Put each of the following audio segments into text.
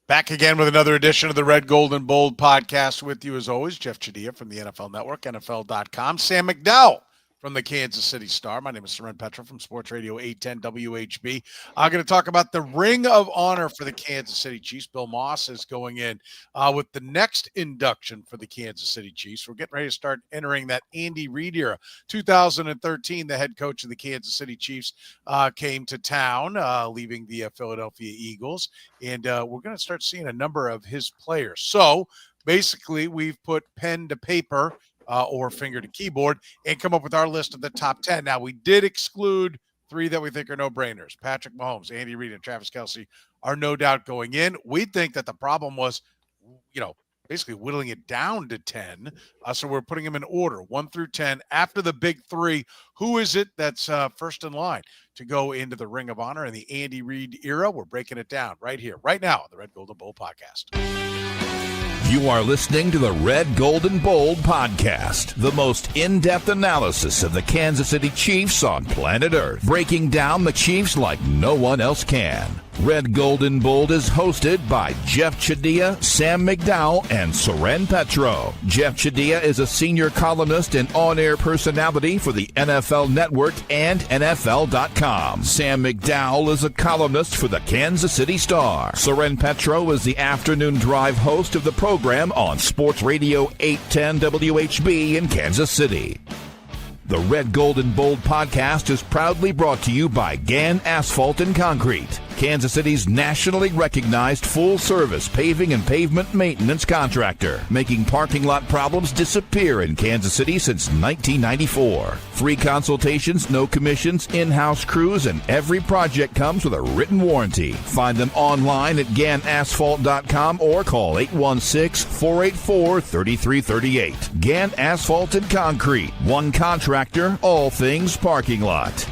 Back again with another edition of the Red, Gold, and Bold podcast with you, as always, Jeff Chadiha from the NFL Network, NFL.com, Sam McDowell from the Kansas City Star. My name is Soren Petro from Sports Radio 810 WHB. I'm going to talk about the Ring of Honor for the Kansas City Chiefs. Bill Moss is going in with the next induction for the Kansas City Chiefs. We're getting ready to start entering that Andy Reid era. 2013, the head coach of the Kansas City Chiefs came to town, leaving the Philadelphia Eagles, and we're going to start seeing a number of his players. So basically, we've put pen to paper or finger to keyboard and come up with our list of the top 10. Now, we did exclude three that we think are no-brainers. Patrick Mahomes, Andy Reid, and Travis Kelce are no doubt going in. We think that the problem was, basically whittling it down to 10. So we're putting them in order, 1 through 10. After the big three, who is it that's first in line to go into the Ring of Honor in the Andy Reid era? We're breaking it down right here, right now on the Red, Gold, and Bold podcast. You are listening to the Red, Gold, and Bold podcast, the most in-depth analysis of the Kansas City Chiefs on planet Earth, breaking down the Chiefs like no one else can. Red, Gold, and Bold is hosted by Jeff Chadiha, Sam McDowell, and Soren Petro. Jeff Chadiha is a senior columnist and on-air personality for the NFL Network and NFL.com. Sam McDowell is a columnist for the Kansas City Star. Soren Petro is the afternoon drive host of the program on Sports Radio 810 WHB in Kansas City. The Red, Gold, and Bold podcast is proudly brought to you by Gann Asphalt and Concrete, Kansas City's nationally recognized full-service paving and pavement maintenance contractor, making parking lot problems disappear in Kansas City since 1994. Free consultations, no commissions, in-house crews, and every project comes with a written warranty. Find them online at GannAsphalt.com or call 816-484-3338. Gann Asphalt and Concrete, one contractor, all things parking lot.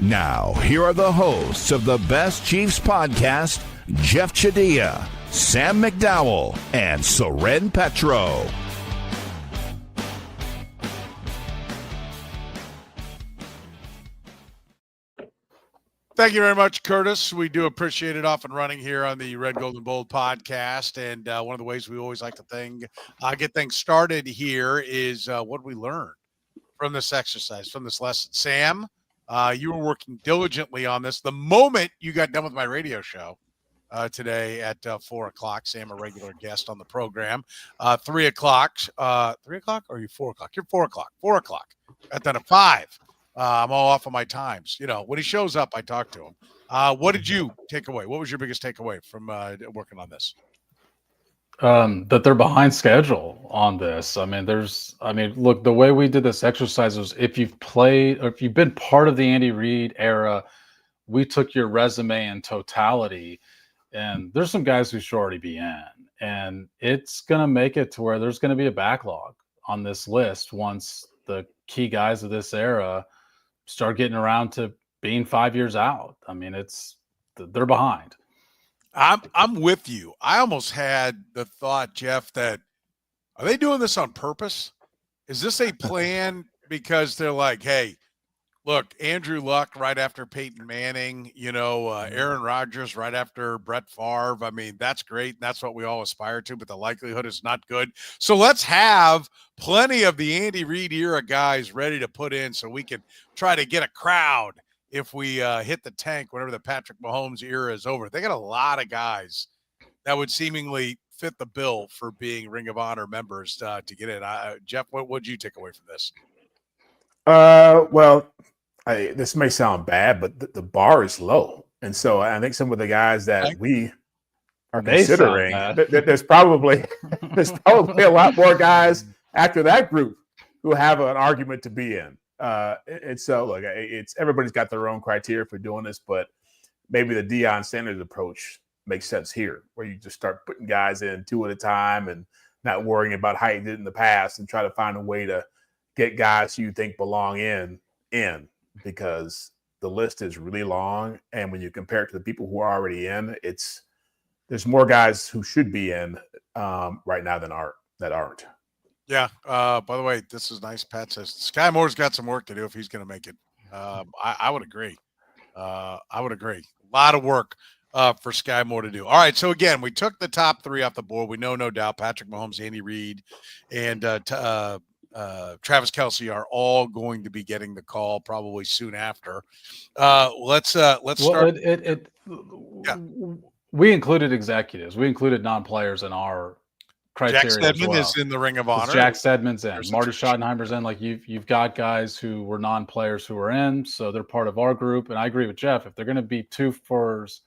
Now, here are the hosts of the Best Chiefs podcast, Jeff Chadiha, Sam McDowell, and Soren Petro. Thank you very much, Curtis. We do appreciate it. Off and running here on the Red, Gold, and Bold podcast. And one of the ways we always like to get things started here is what we learned from this exercise, from this lesson. Sam, you were working diligently on this. The moment you got done with my radio show today at 4 o'clock, Sam, a regular guest on the program, 3 o'clock, 3 o'clock, or are you 4 o'clock? You're 4 o'clock, 4 o'clock. Got done at 5. I'm all off on my times. When he shows up, I talk to him. What did you take away? What was your biggest takeaway from working on this? That they're behind schedule on this. Look, the way we did this exercise was if you've played or if you've been part of the Andy Reid era, we took your resume in totality, and there's some guys who should already be in, and it's going to make it to where there's going to be a backlog on this list once the key guys of this era start getting around to being 5 years out. They're behind. I'm with you. I almost had the thought, Jeff, that are they doing this on purpose? Is this a plan because they're like, hey, look, Andrew Luck right after Peyton Manning, Aaron Rodgers right after Brett Favre. That's great. That's what we all aspire to, but the likelihood is not good. So let's have plenty of the Andy Reid era guys ready to put in so we can try to get a crowd if we hit the tank whenever the Patrick Mahomes era is over. They got a lot of guys that would seemingly fit the bill for being Ring of Honor members to get in. Jeff, what did you take away from this? This may sound bad, but the bar is low. And so I think some of the guys that we are considering, there's probably a lot more guys after that group who have an argument to be in. And so, look, it's everybody's got their own criteria for doing this, but maybe the Deion Sanders approach makes sense here, where you just start putting guys in 2 at a time and not worrying about how you did in the past and try to find a way to get guys you think belong in, because the list is really long. And when you compare it to the people who are already in, there's more guys who should be in right now that aren't. Yeah. By the way, this is nice. Pat says Sky Moore's got some work to do if he's going to make it. I would agree. A lot of work for Sky Moore to do. All right, so again, we took the top three off the board. We know, no doubt, Patrick Mahomes, Andy Reid, and Travis Kelce are all going to be getting the call probably soon after. Let's start. Yeah. We included executives. We included non-players in our criteria. Jack Stedman is in the Ring of Honor. Jack Stedman's in. Marty Schottenheimer's in. Like you've got guys who were non-players who are in, so they're part of our group. And I agree with Jeff. If they're going to be 2 firsts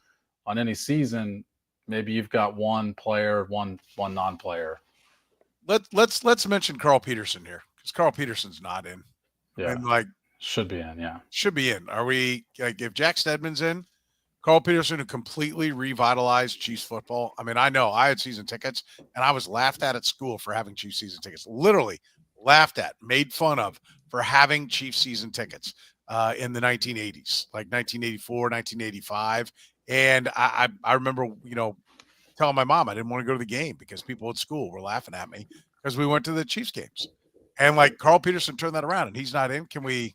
on any season, maybe you've got one player, one non-player. Let's mention Carl Peterson here, because Carl Peterson's not in. Yeah, and should be in. Yeah, should be in. Are we if Jack Stedman's in? Carl Peterson, who completely revitalized Chiefs football. I mean, I know I had season tickets, and I was laughed at school for having Chiefs season tickets. Literally laughed at, made fun of for having Chiefs season tickets in the 1980s, like 1984, 1985. And I remember, telling my mom I didn't want to go to the game because people at school were laughing at me because we went to the Chiefs games. And Carl Peterson turned that around, and he's not in. Can we,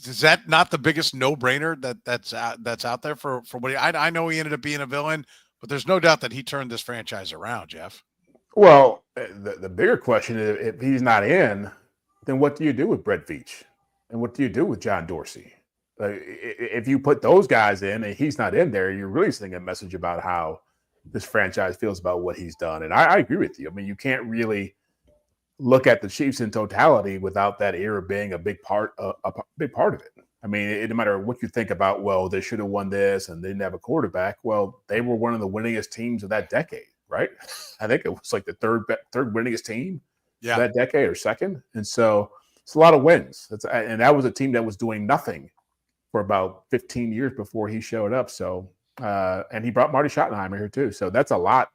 is that not the biggest no-brainer that's out there for what I know he ended up being a villain, but there's no doubt that he turned this franchise around, Jeff. Well, the bigger question is, if he's not in, then what do you do with Brett Veach? And what do you do with John Dorsey? If you put those guys in and he's not in there, you're really sending a message about how this franchise feels about what he's done. And I agree with you. I mean, you can't really look at the Chiefs in totality without that era being a big part of it. I mean, no matter what you think about, well, they should have won this and they didn't have a quarterback. Well, they were one of the winningest teams of that decade, right? I think it was like the third winningest team that decade, or second. And so it's a lot of wins. And that was a team that was doing nothing for about 15 years before he showed up. So, and he brought Marty Schottenheimer here too. So that's a lot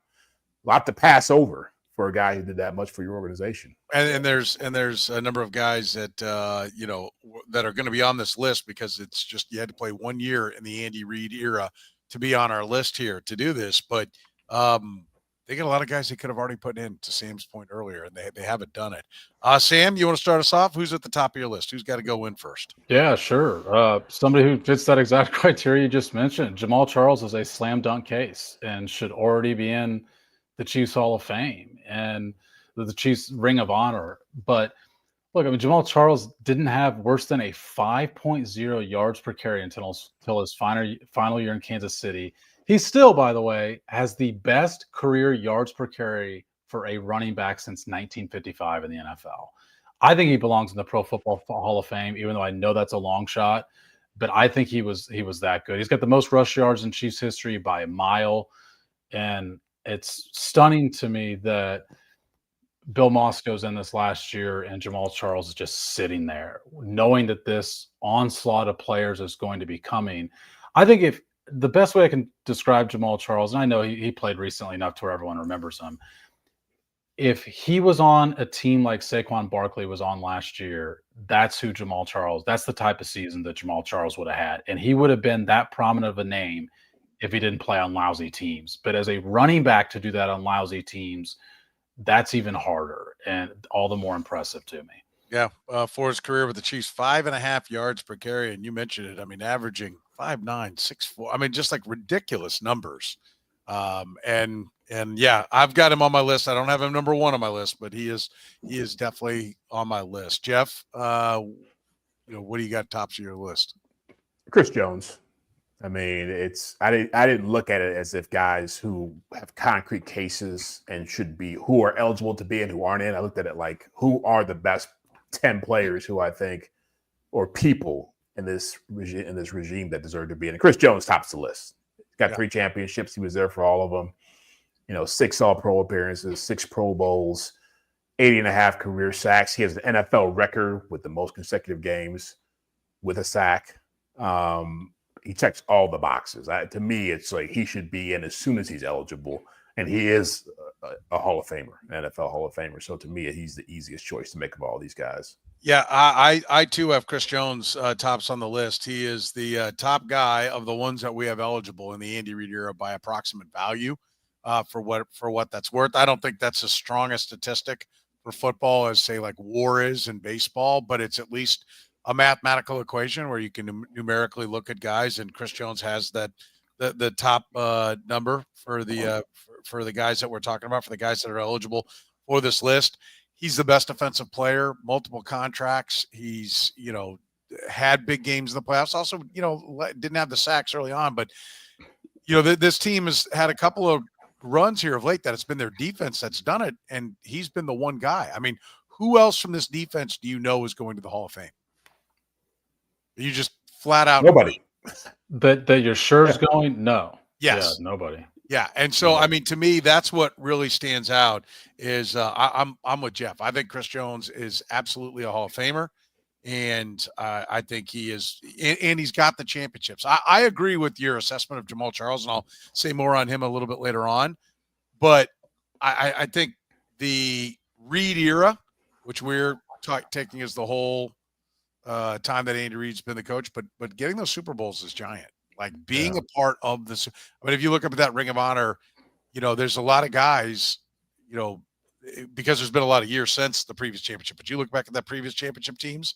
to pass over for a guy who did that much for your organization. And there's a number of guys that that are going to be on this list, because it's just, you had to play 1 year in the Andy Reid era to be on our list here to do this. But they got a lot of guys they could have already put in, to Sam's point earlier, and they haven't done it. Sam, you want to start us off? Who's at the top of your list? Who's got to go in first? Yeah, sure. Somebody who fits that exact criteria you just mentioned. Jamal Charles is a slam dunk case and should already be in the Chiefs Hall of Fame and the Chiefs Ring of Honor. But look, I mean, Jamal Charles didn't have worse than a 5.0 yards per carry until his final year in Kansas City. He still, by the way, has the best career yards per carry for a running back since 1955 in the NFL. I think he belongs in the Pro Football Hall of Fame, even though I know that's a long shot. But I think he was that good. He's got the most rush yards in Chiefs history by a mile. And it's stunning to me that Bill Moss goes in this last year and Jamal Charles is just sitting there, knowing that this onslaught of players is going to be coming. I think if the best way I can describe Jamal Charles, and I know he played recently enough to where everyone remembers him, if he was on a team like Saquon Barkley was on last year, that's who Jamal Charles, that's the type of season that Jamal Charles would have had. And he would have been that prominent of a name if he didn't play on lousy teams. But as a running back to do that on lousy teams, that's even harder and all the more impressive to me. Yeah, for his career with the Chiefs, 5.5 yards per carry, and you mentioned it. I mean, averaging 5'9", 6'4". I mean, just like ridiculous numbers. And yeah, I've got him on my list. I don't have him number one on my list, but he is definitely on my list. Jeff, what do you got tops of your list? Chris Jones. I mean, I didn't look at it as if guys who have concrete cases and who are eligible to be and who aren't in. I looked at it like, who are the best 10 players who I think, or people in this regime that deserve to be in. And Chris Jones tops the list. He's got 3 championships. He was there for all of them. 6 All-Pro appearances, 6 Pro Bowls, 80.5 career sacks. He has an NFL record with the most consecutive games with a sack. He checks all the boxes. To me, it's like he should be in as soon as he's eligible. And he is a Hall of Famer, an NFL Hall of Famer. So to me, he's the easiest choice to make of all these guys. Yeah, I too have Chris Jones tops on the list. He is the top guy of the ones that we have eligible in the Andy Reid era by approximate value for what that's worth. I don't think that's as strong a statistic for football as, say, like WAR is in baseball, but it's at least a mathematical equation where you can numerically look at guys, and Chris Jones has that the top number for the for the guys that we're talking about, for the guys that are eligible for this list. He's the best defensive player, multiple contracts. He's, had big games in the playoffs. Also, didn't have the sacks early on, but this team has had a couple of runs here of late that it's been their defense that's done it, and he's been the one guy. I mean, who else from this defense do you know is going to the Hall of Fame? You just flat out nobody. That you're sure is going? No. Yes. Yeah, nobody. Yeah, and so I mean, to me, that's what really stands out. Is I'm with Jeff. I think Chris Jones is absolutely a Hall of Famer, and I think he is, and he's got the championships. I agree with your assessment of Jamal Charles, and I'll say more on him a little bit later on. But I think the Reid era, which we're taking as the whole time that Andy Reid's been the coach, but getting those Super Bowls is giant. Like being a part of this. I mean, if you look up at that Ring of Honor, there's a lot of guys, because there's been a lot of years since the previous championship. But you look back at that previous championship teams,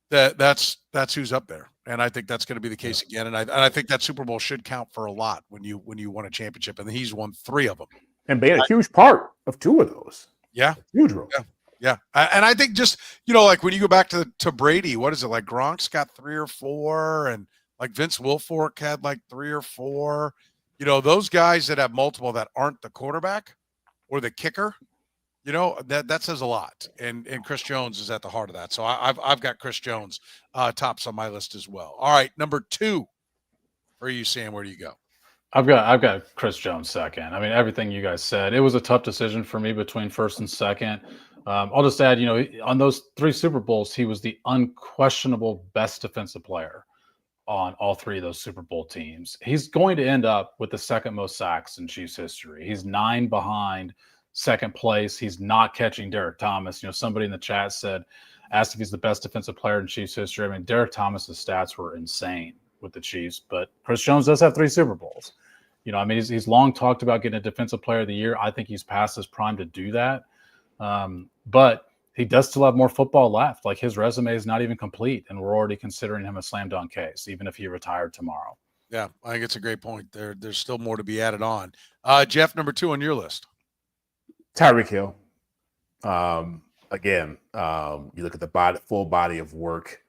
that's who's up there, and I think that's going to be the case again. And I think that Super Bowl should count for a lot when you won a championship, and he's won 3 of them, and being a huge part of 2 of those. Yeah, huge role. Yeah. And I think just like when you go back to Brady, what is it, like Gronk's got 3 or 4, and like Vince Wilfork had like 3 or 4. Those guys that have multiple that aren't the quarterback or the kicker, that says a lot. And Chris Jones is at the heart of that. So I've got Chris Jones tops on my list as well. All right, number 2 for you, Sam. Where do you go? I've got Chris Jones second. I mean, everything you guys said. It was a tough decision for me between first and second. I'll just add, on those 3 Super Bowls, he was the unquestionable best defensive player on all 3 of those Super Bowl teams. He's going to end up with the second most sacks in Chiefs history. He's 9 behind second place. He's not catching Derek Thomas. Somebody in the chat asked if he's the best defensive player in Chiefs history. I mean, Derek Thomas's stats were insane with the Chiefs, but Chris Jones does have 3 Super Bowls. I mean, he's long talked about getting a defensive player of the year. I think he's past his prime to do that. But he does still have more football left. Like, his resume is not even complete, and we're already considering him a slam dunk case, even if he retired tomorrow. Yeah, I think it's a great point. There's still more to be added on. Jeff, number 2 on your list. Tyreek Hill. Again, you look at the full body of work.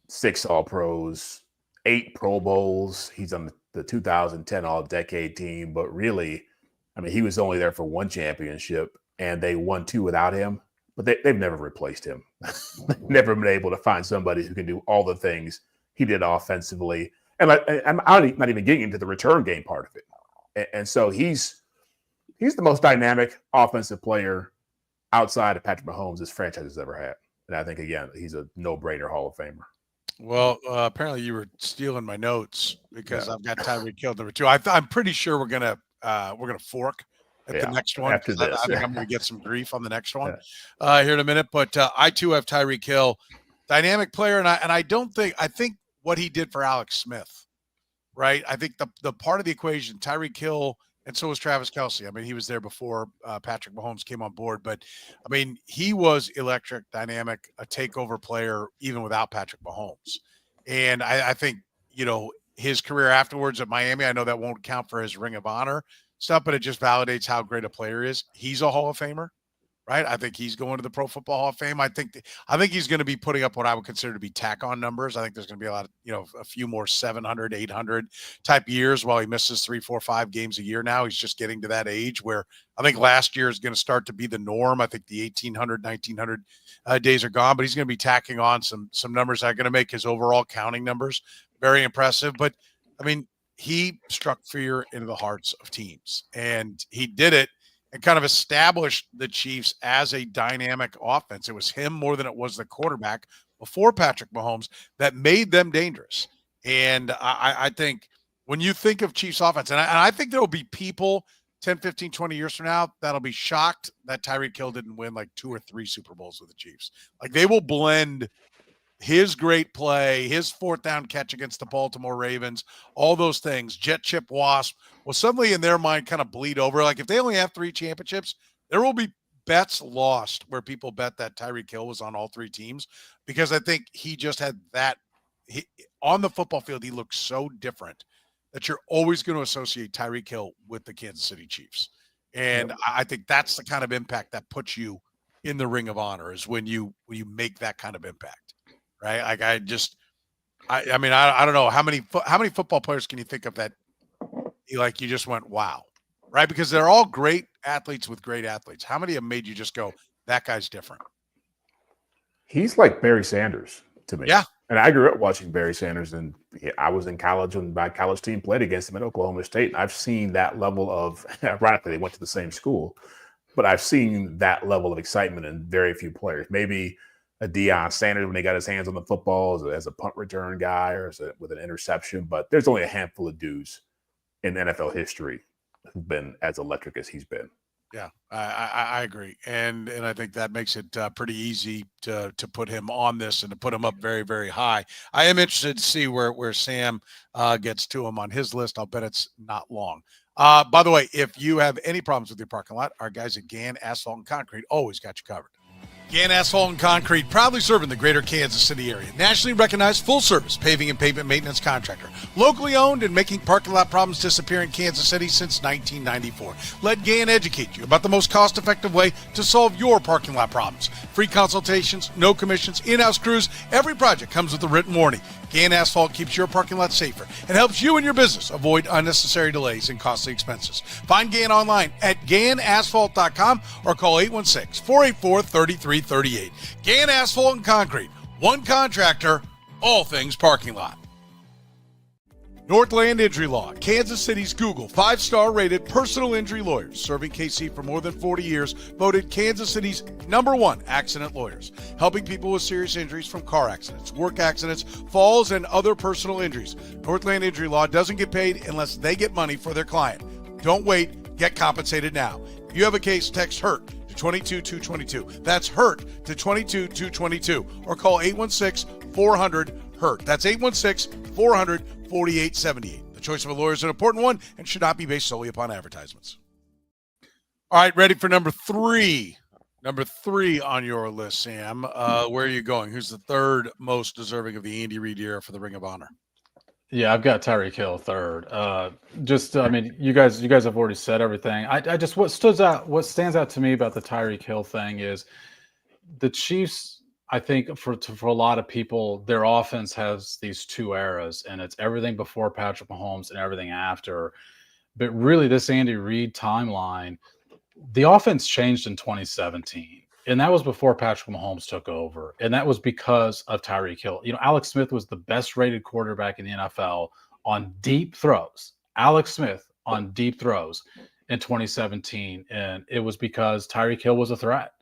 6 All-Pros, 8 Pro Bowls. He's on the 2010 All-Decade team, but really, I mean, he was only there for 1 championship, and they won 2 without him, but they've never replaced him. Never been able to find somebody who can do all the things he did offensively. And I'm not even getting into the return game part of it. And so he's the most dynamic offensive player outside of Patrick Mahomes this franchise has ever had. And I think, again, he's a no-brainer Hall of Famer. Well, apparently you were stealing my notes because I've got Tyreek Hill number 2. I'm pretty sure we're gonna fork at the next one. After this, I think I'm going to get some grief on the next one here in a minute. But I too have Tyreek Hill, dynamic player, and I think what he did for Alex Smith, right? I think the part of the equation, Tyreek Hill, and so was Travis Kelce. I mean, he was there before Patrick Mahomes came on board, but I mean, he was electric, dynamic, a takeover player even without Patrick Mahomes. And I think his career afterwards at Miami, I know that won't count for his Ring of Honor stuff, but it just validates how great a player he is. He's a Hall of Famer, right? I think he's going to the Pro Football Hall of Fame. I think he's going to be putting up what I would consider to be tack-on numbers. I think there's going to be a lot of, a few more 700, 800 type years while he misses 3, 4, 5 games a year now. He's just getting to that age where I think last year is going to start to be the norm. I think the 1,800, 1,900 days are gone, but he's going to be tacking on some numbers that are going to make his overall counting numbers very impressive. But, I mean, he struck fear into the hearts of teams, and he did it and kind of established the Chiefs as a dynamic offense. It was him more than it was the quarterback before Patrick Mahomes that made them dangerous. And I think when you think of Chiefs offense, and I think there will be people 10, 15, 20 years from now that'll be shocked that Tyreek Hill didn't win like 2 or 3 Super Bowls with the Chiefs. Like, they will blend his great play, his 4th down catch against the Baltimore Ravens, all those things, jet chip wasp, will suddenly in their mind kind of bleed over. Like, if they only have 3 championships, there will be bets lost where people bet that Tyreek Hill was on all three teams, because I think he just had that. On the football field, he looks so different that you're always going to associate Tyreek Hill with the Kansas City Chiefs. And I think that's the kind of impact that puts you in the Ring of Honor, is when you make that kind of impact, right? Like I don't know how many football players can you think of that you just went, wow, right? Because they're all great athletes with great athletes. How many have made you just go, that guy's different? He's like Barry Sanders to me. Yeah. And I grew up watching Barry Sanders, and I was in college when my college team played against him at Oklahoma State. And I've seen that level of, ironically, they went to the same school, but I've seen that level of excitement in very few players. Maybe a Deion Sanders when he got his hands on the football as a punt return guy or with an interception, but there's only a handful of dudes in NFL history who've been as electric as he's been. Yeah, I agree, and I think that makes it pretty easy to put him on this and to put him up very, very high. I am interested to see where Sam gets to him on his list. I'll bet it's not long. By the way, if you have any problems with your parking lot, our guys at Gann Asphalt and Concrete always got you covered. Gann Asphalt and Concrete, proudly serving the greater Kansas City area. Nationally recognized full-service paving and pavement maintenance contractor. Locally owned and making parking lot problems disappear in Kansas City since 1994. Let Gann educate you about the most cost-effective way to solve your parking lot problems. Free consultations, no commissions, in-house crews. Every project comes with a written warning. Gann Asphalt keeps your parking lot safer and helps you and your business avoid unnecessary delays and costly expenses. Find Gann online at GannAsphalt.com or call 816-484-3338. Gann Asphalt and Concrete. One contractor, all things parking lot. Northland Injury Law, Kansas City's Google 5-star rated personal injury lawyers, serving KC for more than 40 years, voted Kansas City's #1 accident lawyers, helping people with serious injuries from car accidents, work accidents, falls, and other personal injuries. Northland Injury Law doesn't get paid unless they get money for their client. Don't wait, get compensated now. If you have a case, text HURT to 22222. That's HURT to 22222, or call 816-400-HURT. That's 816-400-4878. The choice of a lawyer is an important one and should not be based solely upon advertisements. All right, ready for number three. Number 3 on your list, Sam. Where are you going? Who's the third most deserving of the Andy Reid era for the Ring of Honor? Yeah, I've got Tyreek Hill third. I mean, you guys have already said everything. I just what stands out to me about the Tyreek Hill thing is the Chiefs. I think for a lot of people, their offense has these two eras, and it's everything before Patrick Mahomes and everything after. But really, this Andy Reid timeline, the offense changed in 2017. And that was before Patrick Mahomes took over. And that was because of Tyreek Hill. You know, Alex Smith was the best rated quarterback in the NFL on deep throws. Alex Smith on deep throws in 2017. And it was because Tyreek Hill was a threat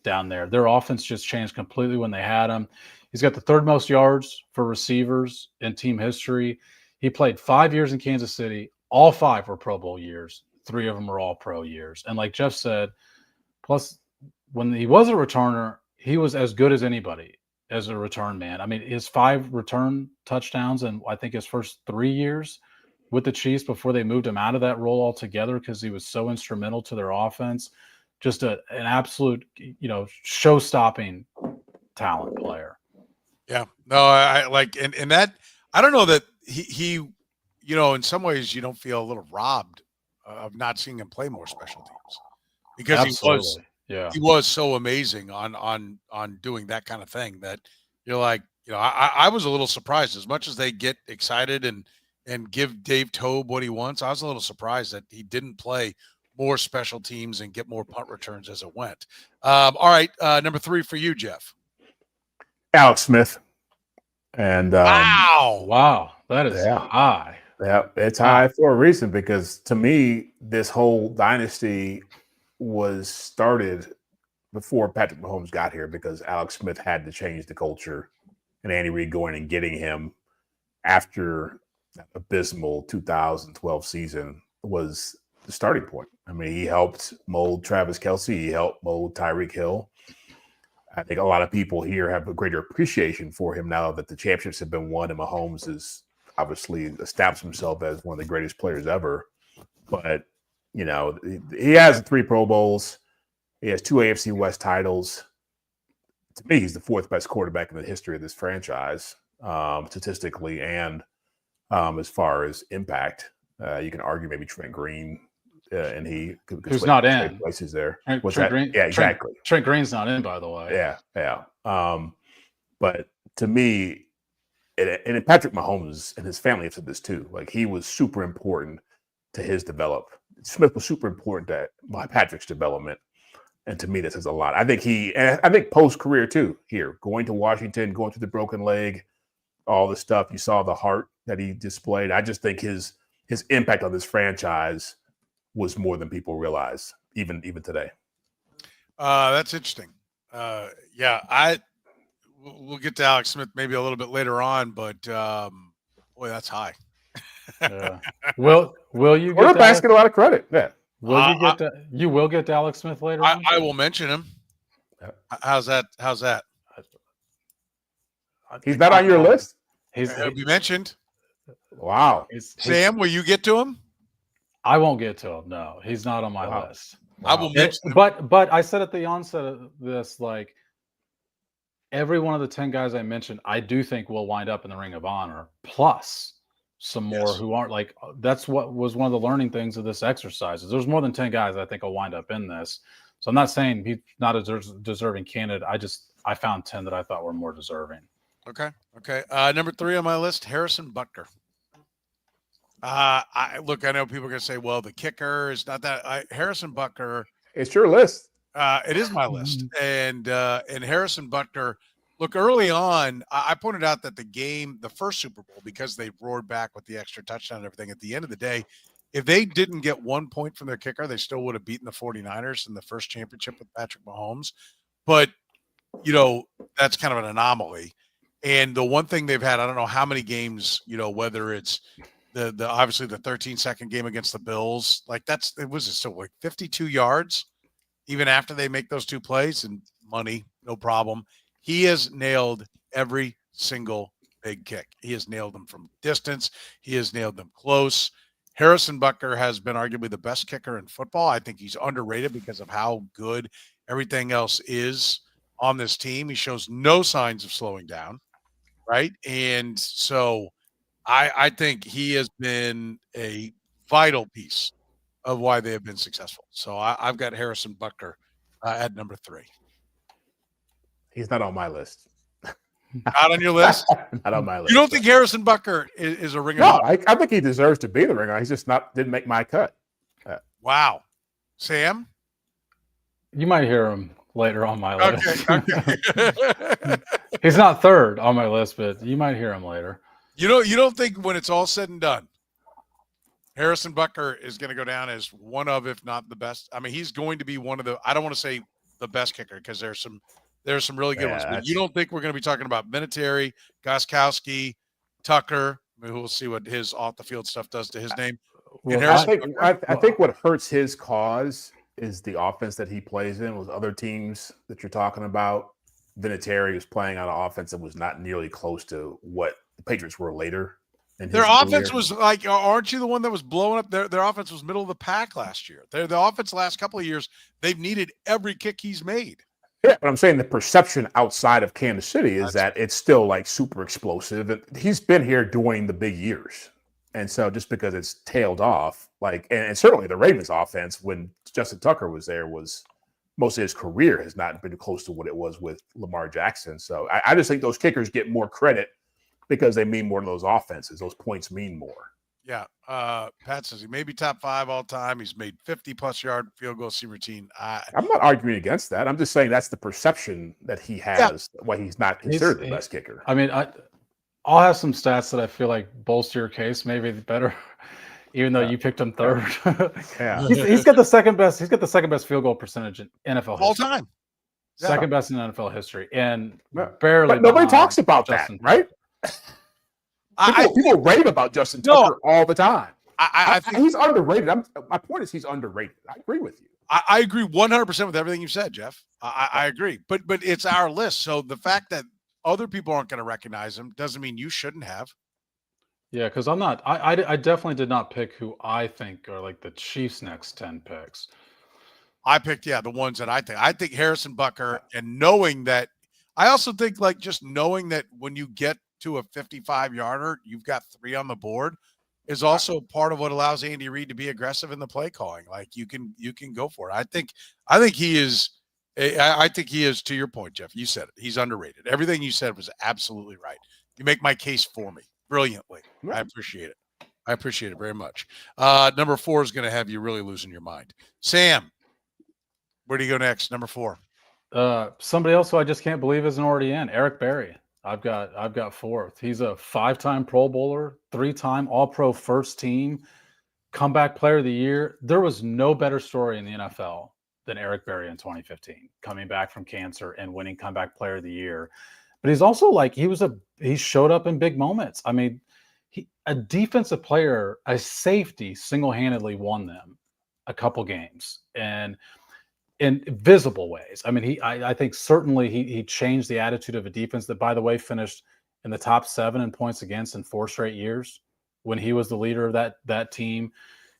down there. Their offense just changed completely when they had him. He's got the third most yards for receivers in team history. He played 5 years in Kansas City. All 5 were Pro Bowl years. 3 of them were all pro years. And like Jeff said, plus when he was a returner, he was as good as anybody as a return man. I mean, his 5 return touchdowns in I think his first 3 years with the Chiefs before they moved him out of that role altogether because he was so instrumental to their offense. Just an absolute, show-stopping talent player. Yeah. No, I like, and that, I don't know that he in some ways you don't feel a little robbed of not seeing him play more special teams because Absolutely. he was so amazing on doing that kind of thing that you're like, I was a little surprised. As much as they get excited and give Dave Toub what he wants, I was a little surprised that he didn't play more special teams and get more punt returns as it went. All right, number 3 for you, Jeff. Alex Smith. And wow, that is high. Yeah, it's high for a reason because to me, this whole dynasty was started before Patrick Mahomes got here because Alex Smith had to change the culture, and Andy Reid going and getting him after that abysmal 2012 season was the starting point. I mean, he helped mold Travis Kelce. He helped mold Tyreek Hill. I think a lot of people here have a greater appreciation for him now that the championships have been won and Mahomes has obviously established himself as one of the greatest players ever. But, he has 3 Pro Bowls. He has 2 AFC West titles. To me, he's the 4th best quarterback in the history of this franchise, statistically and as far as impact. You can argue maybe Trent Green, and he who's not in places there. Trent Green, yeah, exactly. Trent Green's not in, by the way. Yeah. But to me, and Patrick Mahomes and his family have said this too. Like, he was super important to his development. Smith was super important to Patrick's development. And to me, that says a lot. I think post-career too, here, going to Washington, going through the broken leg, all the stuff. You saw the heart that he displayed. I just think his impact on this franchise was more than people realize, even today. That's interesting. We'll get to Alex Smith maybe a little bit later on, but boy, that's high. Yeah. Will you get quarterbacks get a lot of credit? Yeah. You will get to Alex Smith later on? I will mention him. How's that? He's not on your list? He'll be mentioned. Wow. Sam, will you get to him? I won't get to him. No, he's not on my list. Wow. I will mention him. But I said at the onset of this, like, every one of the 10 guys I mentioned, I do think will wind up in the Ring of Honor, plus some more who aren't. Like, that's what was one of the learning things of this exercise. Is there's more than 10 guys I think will wind up in this. So I'm not saying he's not a deserving candidate. I found 10 that I thought were more deserving. Okay. Number 3 on my list, Harrison Butker. I know people are going to say, well, the kicker is not that. Harrison Butker. It's your list. It is my list. And Harrison Butker, look, early on, I pointed out that the first Super Bowl, because they roared back with the extra touchdown and everything, at the end of the day, if they didn't get 1 point from their kicker, they still would have beaten the 49ers in the first championship with Patrick Mahomes. But, that's kind of an anomaly. And the one thing they've had, I don't know how many games, whether it's the obviously the 13-second game against the Bills, like it was still like 52 yards, even after they make those 2 plays, and money, no problem. He has nailed every single big kick. He has nailed them from distance. He has nailed them close. Harrison Butker has been arguably the best kicker in football. I think he's underrated because of how good everything else is on this team. He shows no signs of slowing down, right? And so I think he has been a vital piece of why they have been successful. So I've got Harrison Butker at number 3. He's not on my list. Not on your list? Not on my list. You don't think Harrison Butker is a ringer? No, I think he deserves to be the ringer. He's just didn't make my cut. Wow. Sam? You might hear him later on my list. Okay. He's not 3rd on my list, but you might hear him later. You don't think when it's all said and done, Harrison Butker is going to go down as one of, if not the best? I mean, he's going to be one of the, I don't want to say the best kicker, because there's some really good ones. But you don't think we're going to be talking about Vinatieri, Gostkowski, Tucker? I mean, we'll see what his off the field stuff does to his name. Well, I think what hurts his cause is the offense that he plays in. With other teams that you're talking about, Vinatieri was playing on an offense that was not nearly close to what the Patriots were later. Their offense was like, aren't you the one that was blowing up? Their offense was middle of the pack last year. The offense last couple of years, they've needed every kick he's made. Yeah, but I'm saying the perception outside of Kansas City is that it's still like super explosive. He's been here during the big years. And so just because it's tailed off, and certainly the Ravens offense when Justin Tucker was there was most of his career has not been close to what it was with Lamar Jackson. So I just think those kickers get more credit because they mean more to those offenses. Those points mean more. Yeah. Pat says he may be top 5 all time. He's made 50-plus yard field goal routine. I'm not arguing against that. I'm just saying that's the perception that he has, why he's not considered the best kicker. I mean, I'll have some stats that I feel like bolster your case, maybe better, even though you picked him 3rd. Yeah. He's got the second best. He's got the second best field goal percentage in NFL all history. Time. Yeah. Second best in NFL history, and barely. But nobody talks about Justin that, right? People rave about Justin Tucker all the time. I think he's underrated. My point is he's underrated. I agree with you. I agree 100% with everything you said, Jeff. I agree. But it's our list. So the fact that other people aren't going to recognize him doesn't mean you shouldn't have. Yeah, because I'm not. I definitely did not pick who I think are like the Chiefs' next 10 picks. I picked, the ones that I think. I think Harrison Butker, and knowing that, I also think like just knowing that when you get to a 55-yarder, you've got 3 on the board is also part of what allows Andy Reid to be aggressive in the play calling. Like you can go for it. I think he is. I think he is, to your point, Jeff. You said it. He's underrated. Everything you said was absolutely right. You make my case for me brilliantly. I appreciate it. I appreciate it very much. Number 4 is going to have you really losing your mind. Sam, where do you go next? Number 4. Somebody else who I just can't believe isn't already in. Eric Berry. I've got 4th. He's a 5-time Pro Bowler, 3-time All-Pro first team, comeback player of the year. There was no better story in the NFL than Eric Berry in 2015, coming back from cancer and winning comeback player of the year. But he's also like, he showed up in big moments. I mean, a defensive player, a safety, single-handedly won them a couple games and in visible ways. I mean, I think certainly he changed the attitude of a defense that, by the way, finished in the top 7 in points against in 4 straight years when he was the leader of that team.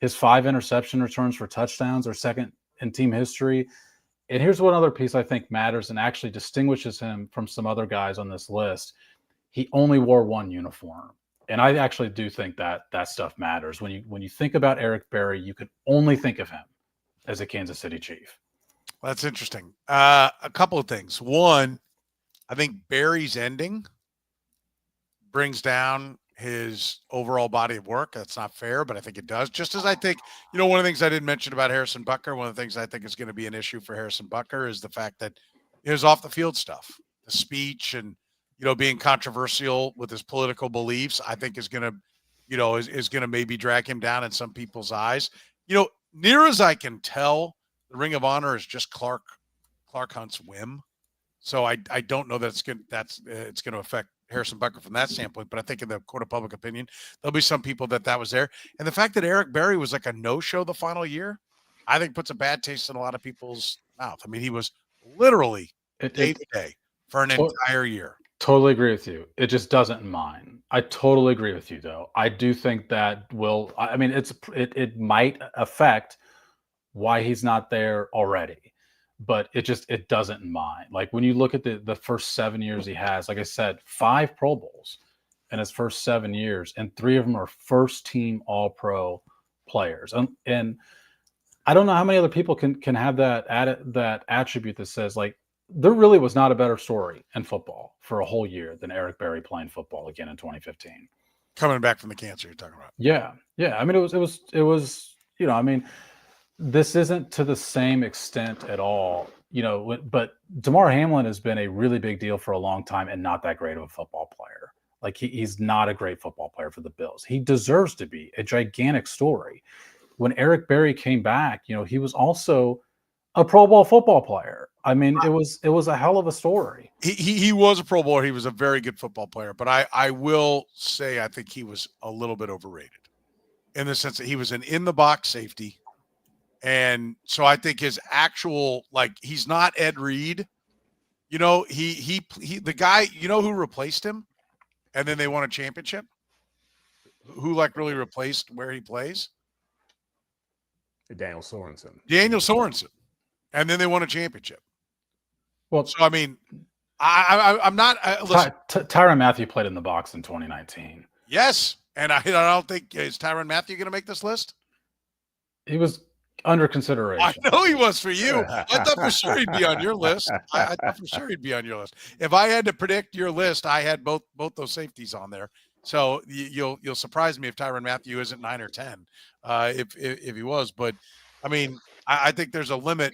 His 5 interception returns for touchdowns are second in team history. And here's one other piece I think matters and actually distinguishes him from some other guys on this list. He only wore 1 uniform. And I actually do think that stuff matters. When you think about Eric Berry, you could only think of him as a Kansas City Chief. That's interesting. A couple of things. One, I think Berry's ending brings down his overall body of work. That's not fair, but I think it does. Just as I think, one of the things I didn't mention about Harrison Butker, one of the things I think is going to be an issue for Harrison Butker is the fact that his off the field stuff, the speech and, being controversial with his political beliefs, I think is going to, is going to maybe drag him down in some people's eyes. Near as I can tell, the Ring of Honor is just Clark Hunt's whim. So I don't know that it's going to affect Harrison Butker from that standpoint, but I think in the court of public opinion, there'll be some people that was there. And the fact that Eric Berry was like a no-show the final year, I think puts a bad taste in a lot of people's mouth. I mean, he was literally day to day for an entire year. Totally agree with you. It just doesn't in mine. I totally agree with you, though. I do think that it might affect why he's not there already, but it doesn't in mine. Like when you look at the first 7 years he has, like I said, 5 Pro Bowls in his first 7 years, and 3 of them are first team All-Pro players. And I don't know how many other people can have that attribute that says like, there really was not a better story in football for a whole year than Eric Berry playing football again in 2015. Coming back from the cancer you're talking about. Yeah. I mean, it was, I mean, this isn't to the same extent at all, but Damar Hamlin has been a really big deal for a long time and not that great of a football player. Like he's not a great football player for the Bills. He deserves to be a gigantic story. When Eric Berry came back, he was also a Pro Bowl football player. I mean, it was a hell of a story. He was a Pro Bowler. He was a very good football player, but I will say I think he was a little bit overrated in the sense that he was an in-the-box safety. And so I think his actual, he's not Ed Reed. The guy, who replaced him and then they won a championship? Who really replaced where he plays? Daniel Sorensen. And then they won a championship. Well, so I mean, I'm not. Listen, Tyrann Mathieu played in the box in 2019. Yes, and I don't think is Tyrann Mathieu going to make this list. He was under consideration. I know he was for you. I thought for sure he'd be on your list. I thought for sure he'd be on your list. If I had to predict your list, I had both those safeties on there. So you'll surprise me if Tyrann Mathieu isn't 9 or 10, if he was. But I mean, I think there's a limit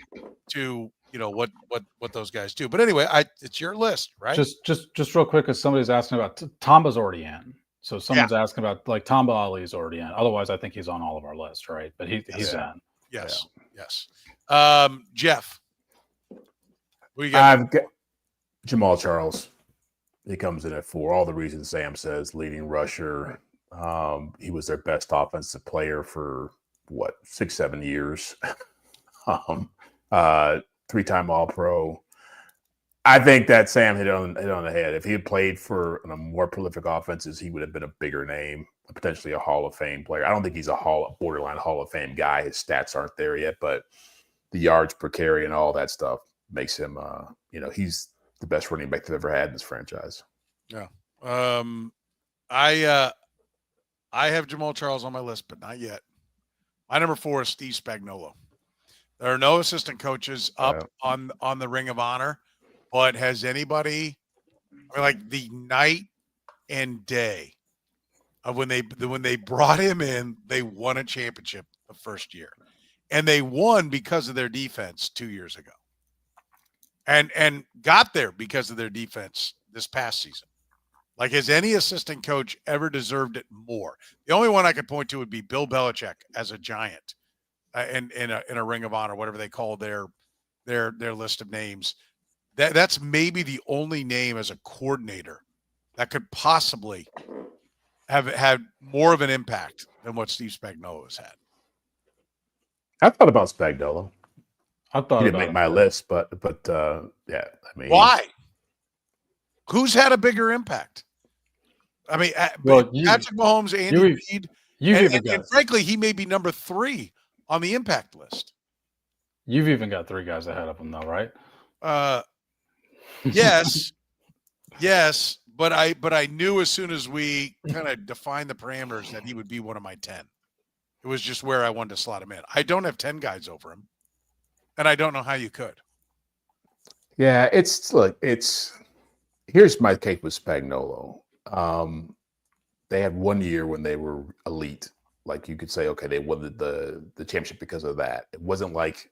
to what those guys do. But anyway, it's your list, right? Just real quick, because somebody's asking about Tamba's already in. So someone's asking about Tamba Ali's already in. Otherwise, I think he's on all of our lists, right? But he's in. Yes. Jeff, what you got? I've got Jamal Charles. He comes in at 4. All the reasons Sam says, leading rusher. He was their best offensive player for 6-7 years. 3-time All-Pro. I think that Sam hit on the head. If he had played for a more prolific offenses, he would have been a bigger name, potentially a Hall of Fame player. I don't think he's a borderline Hall of Fame guy. His stats aren't there yet, but the yards per carry and all that stuff makes him, he's the best running back they've ever had in this franchise. Yeah. I have Jamal Charles on my list, but not yet. My number 4 is Steve Spagnuolo. There are no assistant coaches up on the Ring of Honor, but has anybody, like the night and day of when they brought him in, they won a championship the first year, and they won because of their defense 2 years ago, and got there because of their defense this past season. Like, has any assistant coach ever deserved it more? The only one I could point to would be Bill Belichick as a Giant, in a Ring of Honor, whatever they call their list of names. That's maybe the only name as a coordinator that could possibly have had more of an impact than what Steve Spagnuolo has had. I thought about Spagnuolo. I thought he didn't make my list, but yeah. I mean, why? Who's had a bigger impact? I mean, Patrick Mahomes, Andy Reid, and frankly, he may be number 3 on the impact list. You've even got 3 guys ahead of him, though, right? Yes, yes, but I knew as soon as we kind of defined the parameters that he would be one of my 10. It was just where I wanted to slot him in. I don't have 10 guys over him, and I don't know how you could. Yeah, here's my take with Spagnuolo. They had 1 year when they were elite. Like, you could say, okay, they won the championship because of that. It wasn't like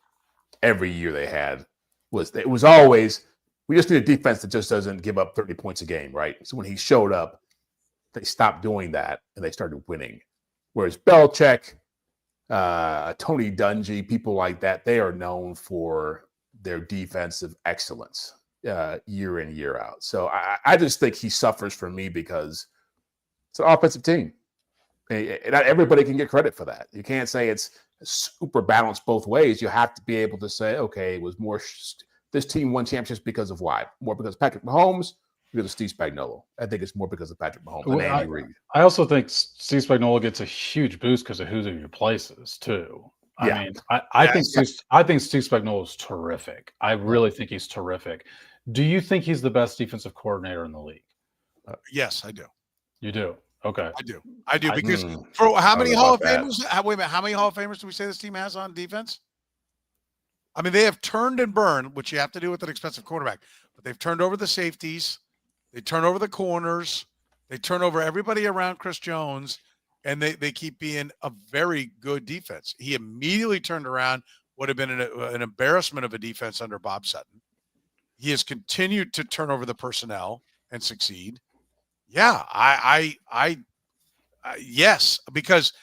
every year they had it was always, we just need a defense that just doesn't give up 30 points a game, right? So when he showed up, they stopped doing that and they started winning. Whereas Belichick, Tony Dungy, people like that, they are known for their defensive excellence year in, year out. So I just think he suffers for me because it's an offensive team. Not everybody can get credit for that. You can't say it's super balanced both ways. You have to be able to say, okay, it was more this team won championships because of why? More because of Patrick Mahomes, because of Steve Spagnuolo. I think it's more because of Patrick Mahomes and Andy Reid. I also think Steve Spagnuolo gets a huge boost because of who he replaces too. I mean, I think Steve Spagnuolo is terrific. I really think he's terrific. Do you think he's the best defensive coordinator in the league? Yes, I do. You do? Okay. I do because for how many Hall of Famers? Wait a minute. How many Hall of Famers do we say this team has on defense? I mean, they have turned and burned, which you have to do with an expensive quarterback, but they've turned over the safeties. They turn over the corners. They turn over everybody around Chris Jones, and they keep being a very good defense. He immediately turned around what had been an embarrassment of a defense under Bob Sutton. He has continued to turn over the personnel and succeed. Yeah, yes, because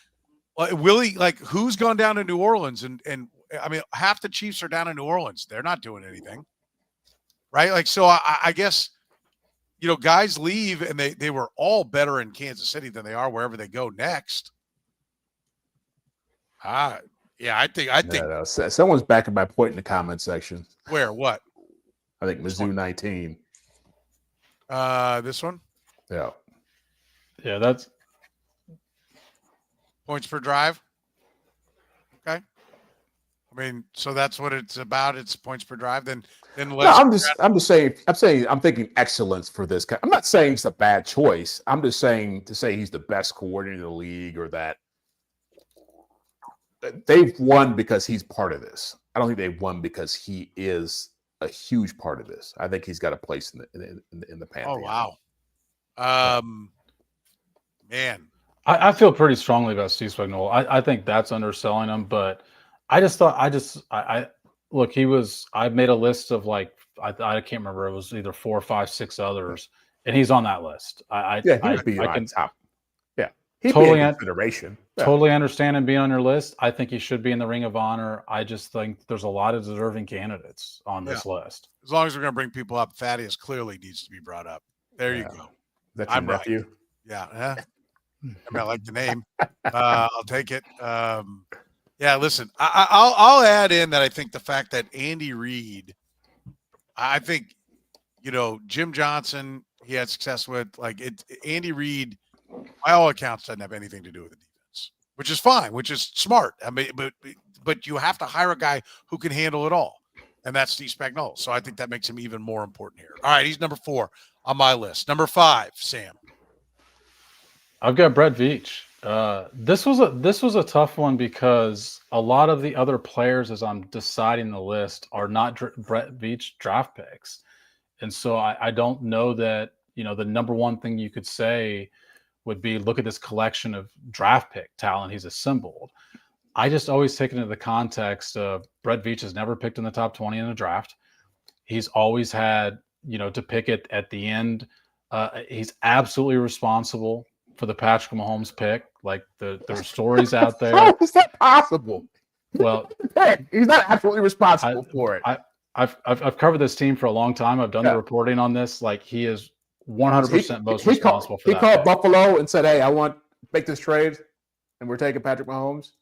Willie, like, who's gone down to New Orleans and I mean, half the Chiefs are down in New Orleans. They're not doing anything, right? Like, so I guess, guys leave and they were all better in Kansas City than they are wherever they go next. Yeah, I think. No. Someone's backing my point in the comment section. Where? What? I think Mizzou 19. This one. Yeah. Yeah, that's points per drive. Okay. I mean, so that's what it's about. It's points per drive. Then let's. I'm saying I'm thinking excellence for this guy. I'm not saying it's a bad choice. I'm just saying to say he's the best coordinator in the league, or that they've won because he's part of this. I don't think they've won because he is a huge part of this. I think he's got a place in the pantheon. Oh wow. Man, I feel pretty strongly about Steve Spagnuolo. I think that's underselling him, but I look, I made a list of I can't remember. It was either 4, 5, 6 others, and he's on that list. He'd be on top. Yeah, he'd totally be in consideration. Totally understand him being on your list. I think he should be in the Ring of Honor. I just think there's a lot of deserving candidates on this list. As long as we're going to bring people up, Thaddeus clearly needs to be brought up. There you go. That's your nephew. Right. Yeah. I mean, I like the name. I'll take it. Yeah, listen, I'll add in that I think the fact that Andy Reid, I think, Jim Johnson, he had success with, Andy Reid, by all accounts, doesn't have anything to do with the defense, which is fine, which is smart. I mean, but but you have to hire a guy who can handle it all. And that's Steve Spagnuolo. So I think that makes him even more important here. All right, he's number 4 on my list. Number 5, Sam. I've got Brett Veach. This was a tough one because a lot of the other players, as I'm deciding the list, are not Brett Veach draft picks, and so I don't know that the number one thing you could say would be look at this collection of draft pick talent he's assembled. I just always take it into the context of Brett Veach has never picked in the top 20 in a draft. He's always had, to pick it at the end. He's absolutely responsible for the Patrick Mahomes pick. Like there's stories out there. How is that possible? Well, he's not absolutely responsible for it. I've covered this team for a long time. I've done the reporting on this. Like he is 100% most responsible for that. He called Buffalo and said, "Hey, I want to make this trade, and we're taking Patrick Mahomes."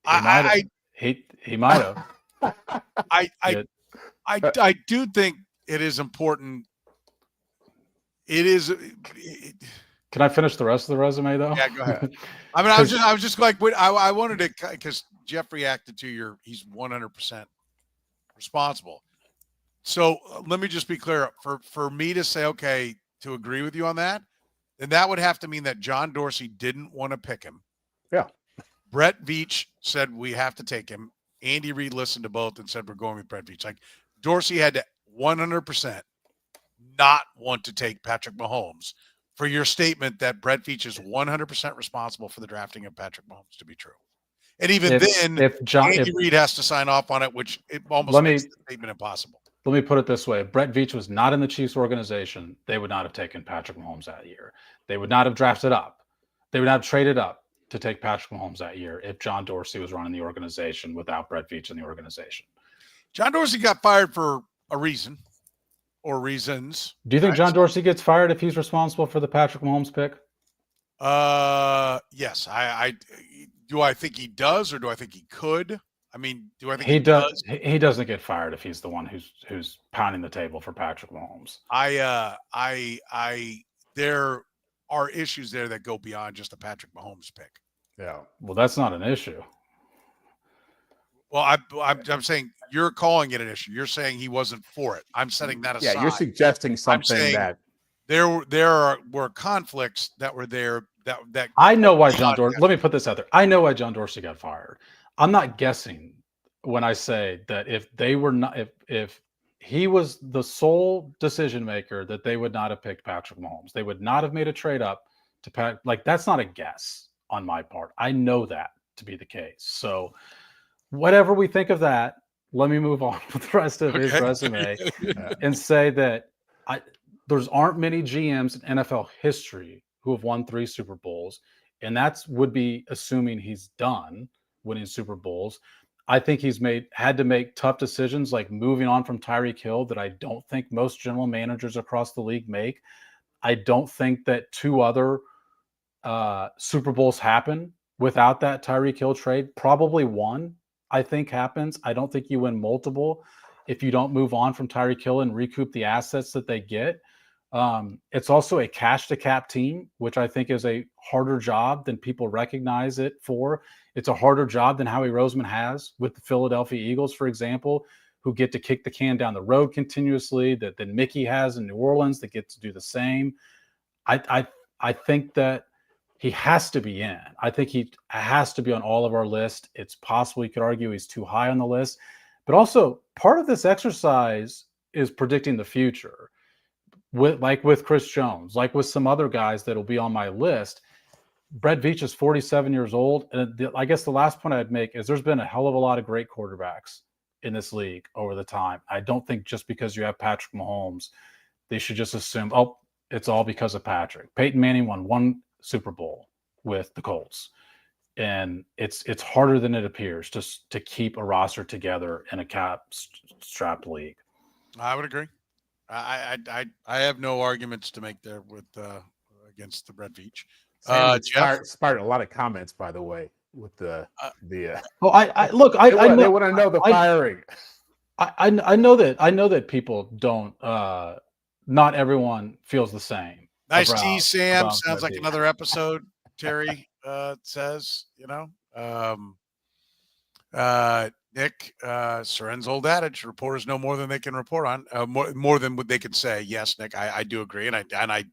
He might have. I do think it is important. It is. Can I finish the rest of the resume though? Yeah, go ahead. I mean, I was just like, I wanted to, because Jeff reacted to he's 100% responsible. So let me just be clear. For me to say, okay, to agree with you on that, then that would have to mean that John Dorsey didn't want to pick him. Yeah. Brett Veach said we have to take him. Andy Reid listened to both and said we're going with Brett Veach. Like Dorsey had to 100% not want to take Patrick Mahomes for your statement that Brett Veach is 100% responsible for the drafting of Patrick Mahomes to be true. And even Andy Reid has to sign off on it, which it almost makes the statement impossible. Let me put it this way. If Brett Veach was not in the Chiefs organization, they would not have taken Patrick Mahomes that year. They would not have drafted up. They would not have traded up to take Patrick Mahomes that year if John Dorsey was running the organization without Brett Veach in the organization. John Dorsey got fired for a reason or reasons. Do you think John Dorsey gets fired if he's responsible for the Patrick Mahomes pick? Yes. Do I think he does, or do I think he could? I mean, do I think he does? He doesn't get fired if he's the one who's pounding the table for Patrick Mahomes. There are issues there that go beyond just a Patrick Mahomes pick. Yeah. Well, that's not an issue. Well, I'm saying you're calling it an issue. You're saying he wasn't for it. I'm setting that aside. Yeah, you're suggesting something that there were conflicts that were there that I know why John Dorsey. Let me put this out there. I know why John Dorsey got fired. I'm not guessing when I say that if they were not, if he was the sole decision maker, that they would not have picked Patrick Mahomes. They would not have made a trade up to Pat. Like that's not a guess on my part. I know that to be the case. So whatever we think of that, let me move on with the rest of his resume and say that there's aren't many GMs in NFL history who have won 3 Super Bowls, and that's would be assuming he's done winning Super Bowls. I think he's had to make tough decisions like moving on from Tyreek Hill that I don't think most general managers across the league make. I don't think that 2 other Super Bowls happen without that Tyreek Hill trade. Probably 1, I think, happens. I don't think you win multiple if you don't move on from Tyreek Hill and recoup the assets that they get. It's also a cash to cap team, which I think is a harder job than people recognize it for. It's a harder job than Howie Roseman has with the Philadelphia Eagles, for example, who get to kick the can down the road continuously, that Mickey has in New Orleans that get to do the same. I think that he has to be in. I think he has to be on all of our list. It's possible you could argue he's too high on the list, but also part of this exercise is predicting the future. With Chris Jones, like with some other guys that'll be on my list. Brett Veach is 47 years old. And I guess the last point I'd make is there's been a hell of a lot of great quarterbacks in this league over the time. I don't think just because you have Patrick Mahomes, they should just assume, oh, it's all because of Patrick. Peyton Manning won 1 Super Bowl with the Colts. And it's harder than it appears to keep a roster together in a cap-strapped league. I would agree. I have no arguments to make there with against the Brett Veach. Jeff sparked a lot of comments, by the way, with the. Well, I know they want to know the firing. I know that people don't. Not everyone feels the same. Nice tease, Sam. Sounds like another episode. Terry says, Nick, Soren's old adage: reporters know more than they can report on, more than what they can say. Yes, Nick, I do agree, and I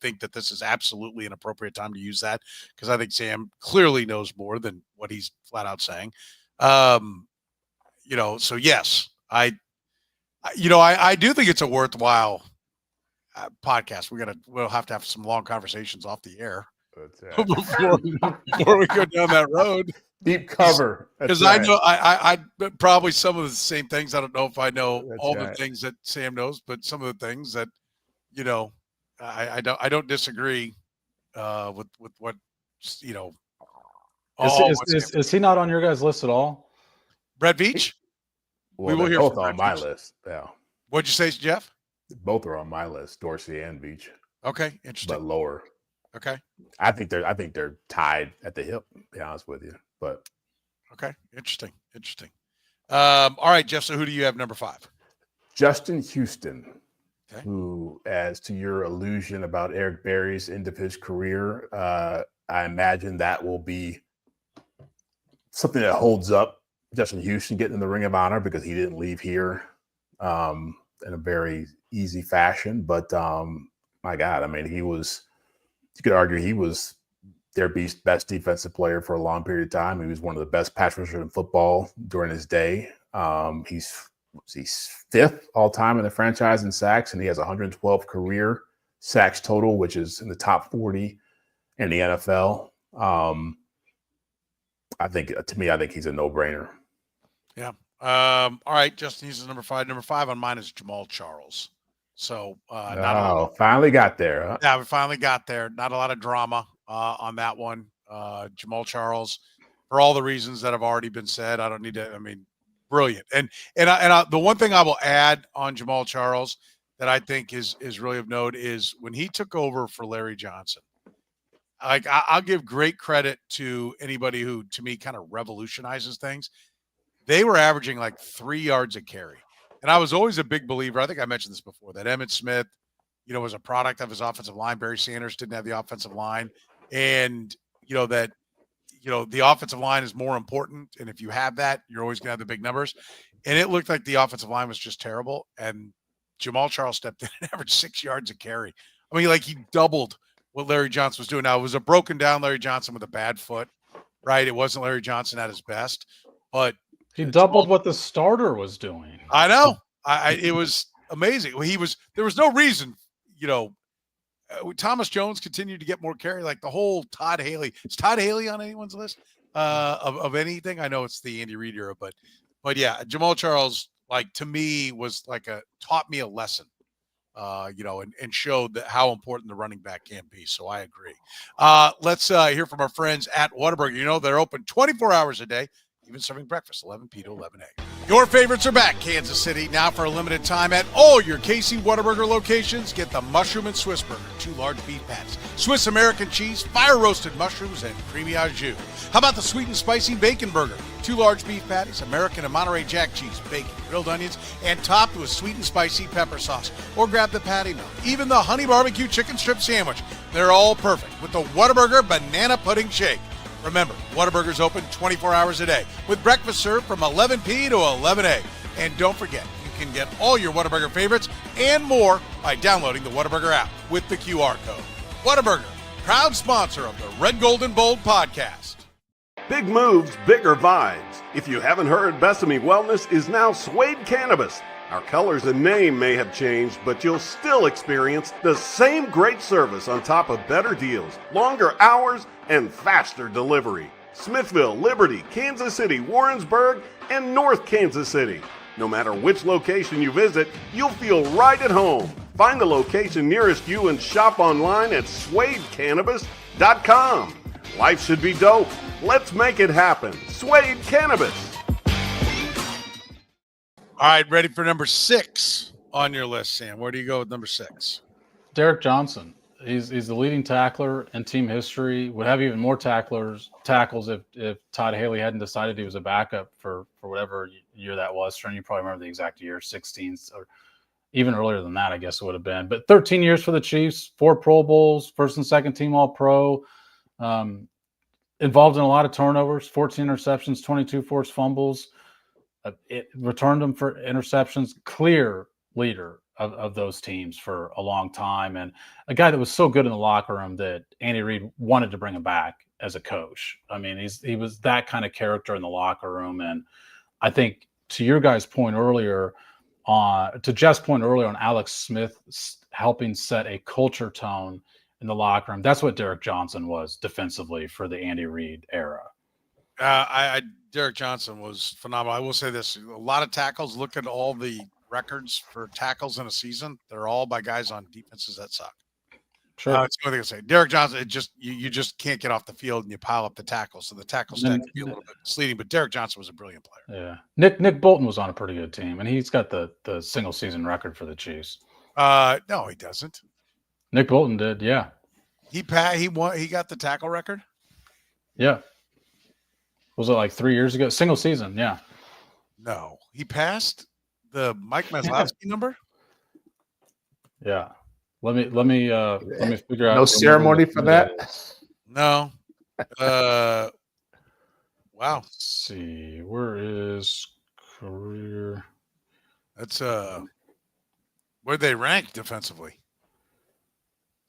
think that this is absolutely an appropriate time to use that because I think Sam clearly knows more than what he's flat out saying. So yes, I do think it's a worthwhile podcast. We'll have to have some long conversations off the air before we go down that road. Deep cover, because I know I probably some of the same things. I don't know if I know the things that Sam knows, but some of the things that I don't disagree with what Is he not on your guys' list at all? Brett Veach? Well, we will hear both on my list. Yeah. What'd you say, Jeff? Both are on my list, Dorsey and Veach. Okay, interesting. But lower. Okay. I think they're tied at the hip, to be honest with you. But okay, interesting. All right, Jeff. So who do you have number 5? Justin Houston, who, as to your allusion about Eric Berry's end of his career, I imagine that will be something that holds up Justin Houston getting in the Ring of Honor because he didn't leave here in a very easy fashion. But my God, I mean, you could argue he was their best defensive player for a long period of time. He was one of the best pass rushers in football during his day. He's 5th all time in the franchise in sacks, and he has 112 career sacks total, which is in the top 40 in the NFL. I think he's a no-brainer. Yeah. All right, Justin Houston's number 5. Number 5 on mine is Jamal Charles. So finally got there. Huh? Yeah, we finally got there. Not a lot of drama on that one. Jamal Charles, for all the reasons that have already been said, I don't need to. I mean, brilliant. And the one thing I will add on Jamal Charles that I think is really of note is when he took over for Larry Johnson. Like I'll give great credit to anybody who, to me, kind of revolutionizes things. They were averaging like 3 yards a carry. And I was always a big believer. I think I mentioned this before, that Emmitt Smith, was a product of his offensive line. Barry Sanders didn't have the offensive line. And, the offensive line is more important. And if you have that, you're always going to have the big numbers. And it looked like the offensive line was just terrible. And Jamal Charles stepped in and averaged 6 yards a carry. I mean, like he doubled what Larry Johnson was doing. Now, it was a broken down Larry Johnson with a bad foot, right? It wasn't Larry Johnson at his best, but he doubled what the starter was doing. I know. It was amazing. There was no reason, Thomas Jones continued to get more carry, like the whole Todd Haley. Is Todd Haley on anyone's list of anything? I know it's the Andy Reid era, but yeah, Jamal Charles, like to me, was like taught me a lesson, and showed that how important the running back can be. So I agree. Let's hear from our friends at Whataburger. They're open 24 hours a day. Even serving breakfast, 11 p to 11 a. Your favorites are back, Kansas City. Now for a limited time at all your KC Whataburger locations, get the mushroom and Swiss burger, 2 large beef patties, Swiss American cheese, fire-roasted mushrooms, and creamy au jus. How about the sweet and spicy bacon burger? 2 large beef patties, American and Monterey Jack cheese, bacon, grilled onions, and topped with sweet and spicy pepper sauce. Or grab the patty melt. Even the honey barbecue chicken strip sandwich. They're all perfect with the Whataburger banana pudding shake. Remember, Whataburger's open 24 hours a day with breakfast served from 11 p to 11 a. And don't forget, you can get all your Whataburger favorites and more by downloading the Whataburger app with the QR code. Whataburger, proud sponsor of the Red, Gold, and Bold podcast. Big moves, bigger vibes. If you haven't heard, Besame Wellness is now Suede Cannabis. Our colors and name may have changed, but you'll still experience the same great service on top of better deals, longer hours, and faster delivery. Smithville, Liberty, Kansas City, Warrensburg, and North Kansas City. No matter which location you visit, you'll feel right at home. Find the location nearest you and shop online at SuadeCannabis.com. Life should be dope. Let's make it happen. Suede Cannabis. All right, ready for number 6 on your list, Sam. Where do you go with number 6? Derek Johnson. He's the leading tackler in team history. Would have even more tackles if Todd Haley hadn't decided he was a backup for whatever year that was. Trent, you probably remember the exact year, 16, or even earlier than that, I guess it would have been. But 13 years for the Chiefs, 4 Pro Bowls, first and second team All-Pro. involved in a lot of turnovers, 14 interceptions, 22 forced fumbles. It returned them for interceptions. Clear leader of those teams for a long time, and a guy that was so good in the locker room that Andy Reid wanted to bring him back as a coach. I mean, he was that kind of character in the locker room, and I think to your guys' point earlier, to Jeff's point earlier on Alex Smith helping set a culture tone in the locker room, that's what Derek Johnson was defensively for the Andy Reid era. Derek Johnson was phenomenal. I will say this: a lot of tackles. Look at all the records for tackles in a season. They're all by guys on defenses that suck. Sure. That's the only thing I say. Derek Johnson, you just can't get off the field and you pile up the tackles. So the tackle stat can be a little bit misleading, but Derek Johnson was a brilliant player. Yeah. Nick Bolton was on a pretty good team, and he's got the single season record for the Chiefs. No, he doesn't. Nick Bolton did, yeah. He got the tackle record? Yeah. Was it like 3 years ago? Single season, yeah. No. He passed the Mike Maslowski number? Yeah. Let me figure out. No ceremony for that. No. Wow. Let's see. Where is career? That's where'd they rank defensively?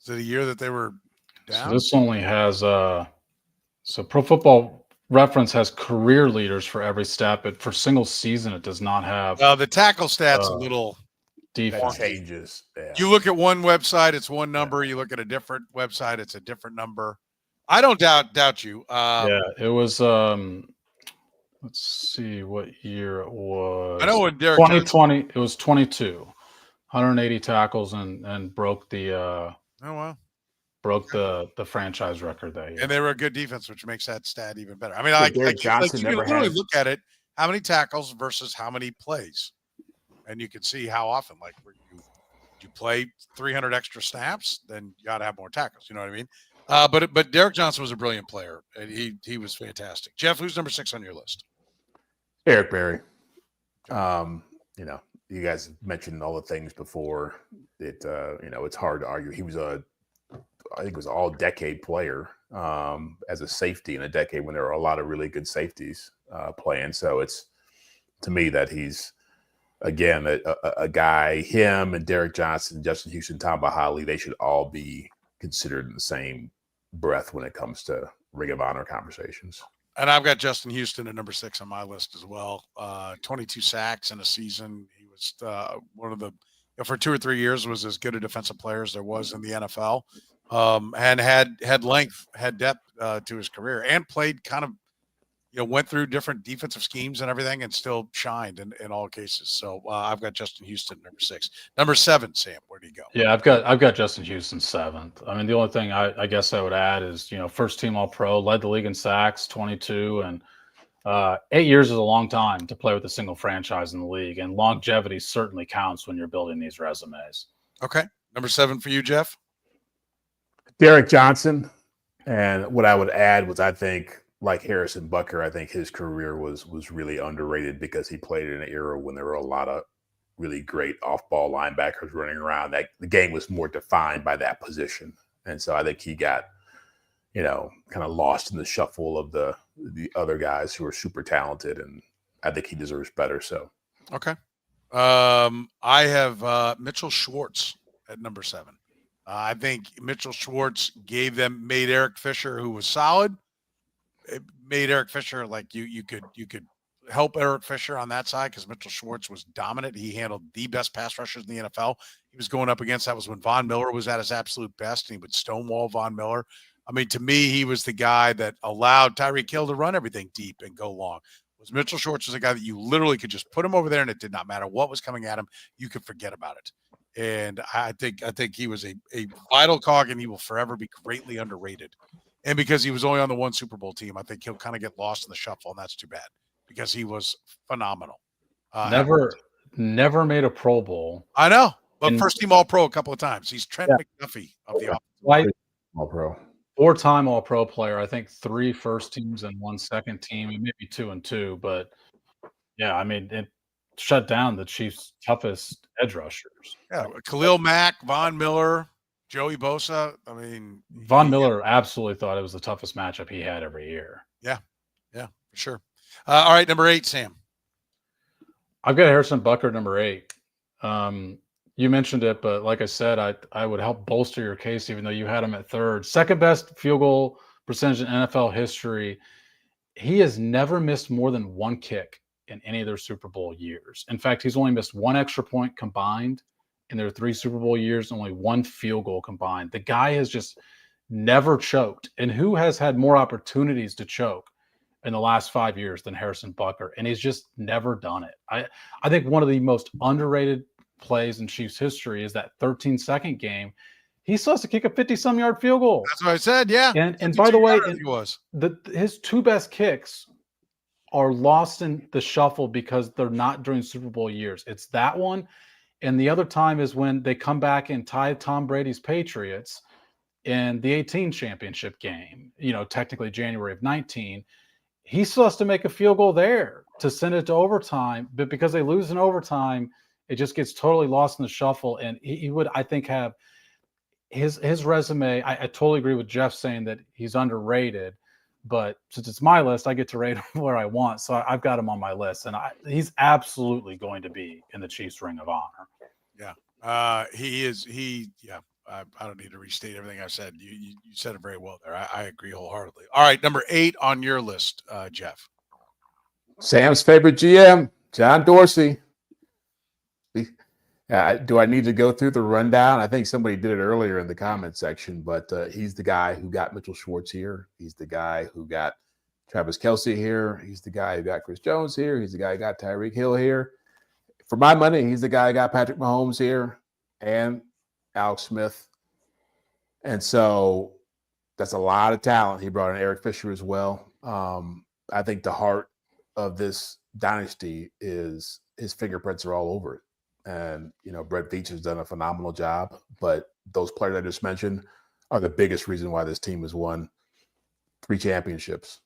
Is it a year that they were down? So this only has so Pro Football Reference has career leaders for every stat, but for single season it does not have. The tackle stats a little defense changes. Yeah. You look at one website, it's one number. You look at a different website, it's a different number. I don't doubt you. Yeah, it was. Let's see what year it was. I know when Derek 2020. It was 22, 180 tackles and broke the. Oh wow. Broke the franchise record that year. And they were a good defense, which makes that stat even better. I mean, you can literally look at it, how many tackles versus how many plays. And you can see how often, like, you play 300 extra snaps, then you got to have more tackles. You know what I mean? But Derek Johnson was a brilliant player, and he was fantastic. Jeff, who's number 6 on your list? Eric Berry. You guys mentioned all the things before. It's hard to argue. He was I think it was all-decade player as a safety in a decade when there were a lot of really good safeties playing. So it's, to me, that he's, again, a guy, him and Derek Johnson, Justin Houston, Tom Bahali, they should all be considered in the same breath when it comes to Ring of Honor conversations. And I've got Justin Houston at number 6 on my list as well. 22 sacks in a season. He was one of the, for 2 or 3 years, was as good a defensive player as there was in the NFL. And had length, had depth to his career, and played kind of, went through different defensive schemes and everything, and still shined in all cases. So I've got Justin Houston number 6. Number 7, Sam, where do you go? Yeah, I've got Justin Houston 7th. I mean, the only thing I guess I would add is first team All Pro, led the league in sacks, 22, and 8 years is a long time to play with a single franchise in the league, and longevity certainly counts when you're building these resumes. Okay, number 7 for you, Jeff. Derek Johnson. And what I would add was, I think, like Harrison Butker, I think his career was really underrated because he played in an era when there were a lot of really great off-ball linebackers running around. That the game was more defined by that position. And so I think he got, kind of lost in the shuffle of the other guys who are super talented, and I think he deserves better. So, okay. I have Mitchell Schwartz at number 7. I think Mitchell Schwartz made Eric Fisher, who was solid. It made Eric Fisher like you could help Eric Fisher on that side because Mitchell Schwartz was dominant. He handled the best pass rushers in the NFL. He was going up against, that was when Von Miller was at his absolute best, and he would stonewall Von Miller. I mean, to me, he was the guy that allowed Tyreek Hill to run everything deep and go long. Mitchell Schwartz was a guy that you literally could just put him over there, and it did not matter what was coming at him. You could forget about it. And I think he was a vital cog, and he will forever be greatly underrated. And because he was only on the one Super Bowl team, I think he'll kind of get lost in the shuffle, and that's too bad because he was phenomenal. Never made a Pro Bowl. I know, but first team All Pro a couple of times. He's Trent McDuffie of the offense. All Pro. 4-time All Pro player. I think 3 first teams and 1 second team, and maybe 2 and 2. But yeah, I mean, it shut down the Chiefs' toughest edge rushers. Yeah, Khalil Mack, Von Miller. Joey Bosa, I mean, Von Miller absolutely thought it was the toughest matchup he had every year. Yeah, for sure. All right, number 8, Sam. I've got Harrison Butker, number 8. You mentioned it, but like I said, I would help bolster your case, even though you had him at 3rd. Second best field goal percentage in NFL history. He has never missed more than 1 kick in any of their Super Bowl years. In fact, he's only missed 1 extra point combined in their 3 Super Bowl years, only 1 field goal combined. The guy has just never choked. And who has had more opportunities to choke in the last 5 years than Harrison Butker? And he's just never done it. I think one of the most underrated plays in Chiefs history is that 13-second game. He still has to kick a 50-some yard field goal. That's what I said, yeah. And by the way, his 2 best kicks are lost in the shuffle because they're not during Super Bowl years. It's that one, and the other time is when they come back and tie Tom Brady's Patriots in the 18 championship game, technically January of 19. He still has to make a field goal there to send it to overtime, but because they lose in overtime, it just gets totally lost in the shuffle, and he would, I think, have his resume. I totally agree with Jeff saying that he's underrated, but since it's my list, I get to rate him where I want. So I've got him on my list, and he's absolutely going to be in the Chiefs Ring of Honor. Yeah, he is. I don't need to restate everything I said. You said it very well there. I agree wholeheartedly. All right, number 8 on your list, Jeff. Sam's favorite GM, John Dorsey. Do I need to go through the rundown? I think somebody did it earlier in the comment section, but he's the guy who got Mitchell Schwartz here. He's the guy who got Travis Kelce here. He's the guy who got Chris Jones here. He's the guy who got Tyreek Hill here. For my money, he's the guy who got Patrick Mahomes here and Alex Smith. And so that's a lot of talent. He brought in Eric Fisher as well. I think the heart of this dynasty is his fingerprints are all over it. And, Brett Veach has done a phenomenal job, but those players I just mentioned are the biggest reason why this team has won 3 championships.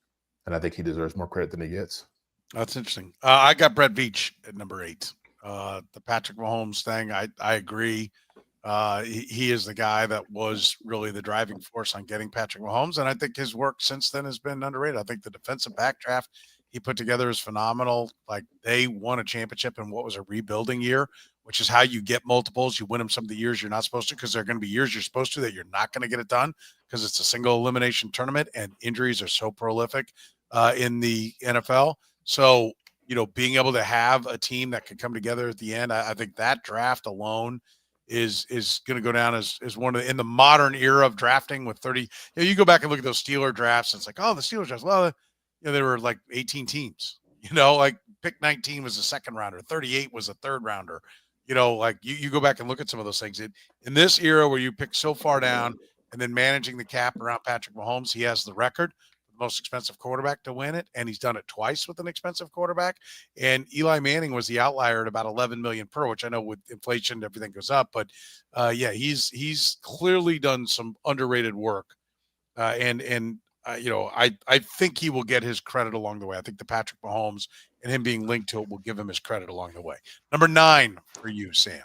And I think he deserves more credit than he gets. That's interesting. I got Brett Veach at number 8. The Patrick Mahomes thing, I agree. He is the guy that was really the driving force on getting Patrick Mahomes. And I think his work since then has been underrated. I think the defensive back draft he put together is phenomenal. Like, they won a championship in what was a rebuilding year, which is how you get multiples. You win them some of the years you're not supposed to, because there are going to be years you're supposed to that you're not going to get it done because it's a single elimination tournament and injuries are so prolific in the NFL. So, being able to have a team that can come together at the end, I think that draft alone is going to go down as one of in the modern era of drafting with 30. You go back and look at those Steeler drafts, and it's like, oh, the Steelers drafts. Well, there were like 18 teams. Like pick 19 was a second rounder, 38 was a third rounder. Like you go back and look at some of those things. In this era where you pick so far down and then managing the cap around Patrick Mahomes, he has the record. Most expensive quarterback to win it, and he's done it twice with an expensive quarterback. And Eli Manning was the outlier at about 11 million per, which I know with inflation everything goes up, but he's clearly done some underrated work. I think he will get his credit along the way. I think the Patrick Mahomes and him being linked to it will give him his credit along the way. Number 9 for you, Sam.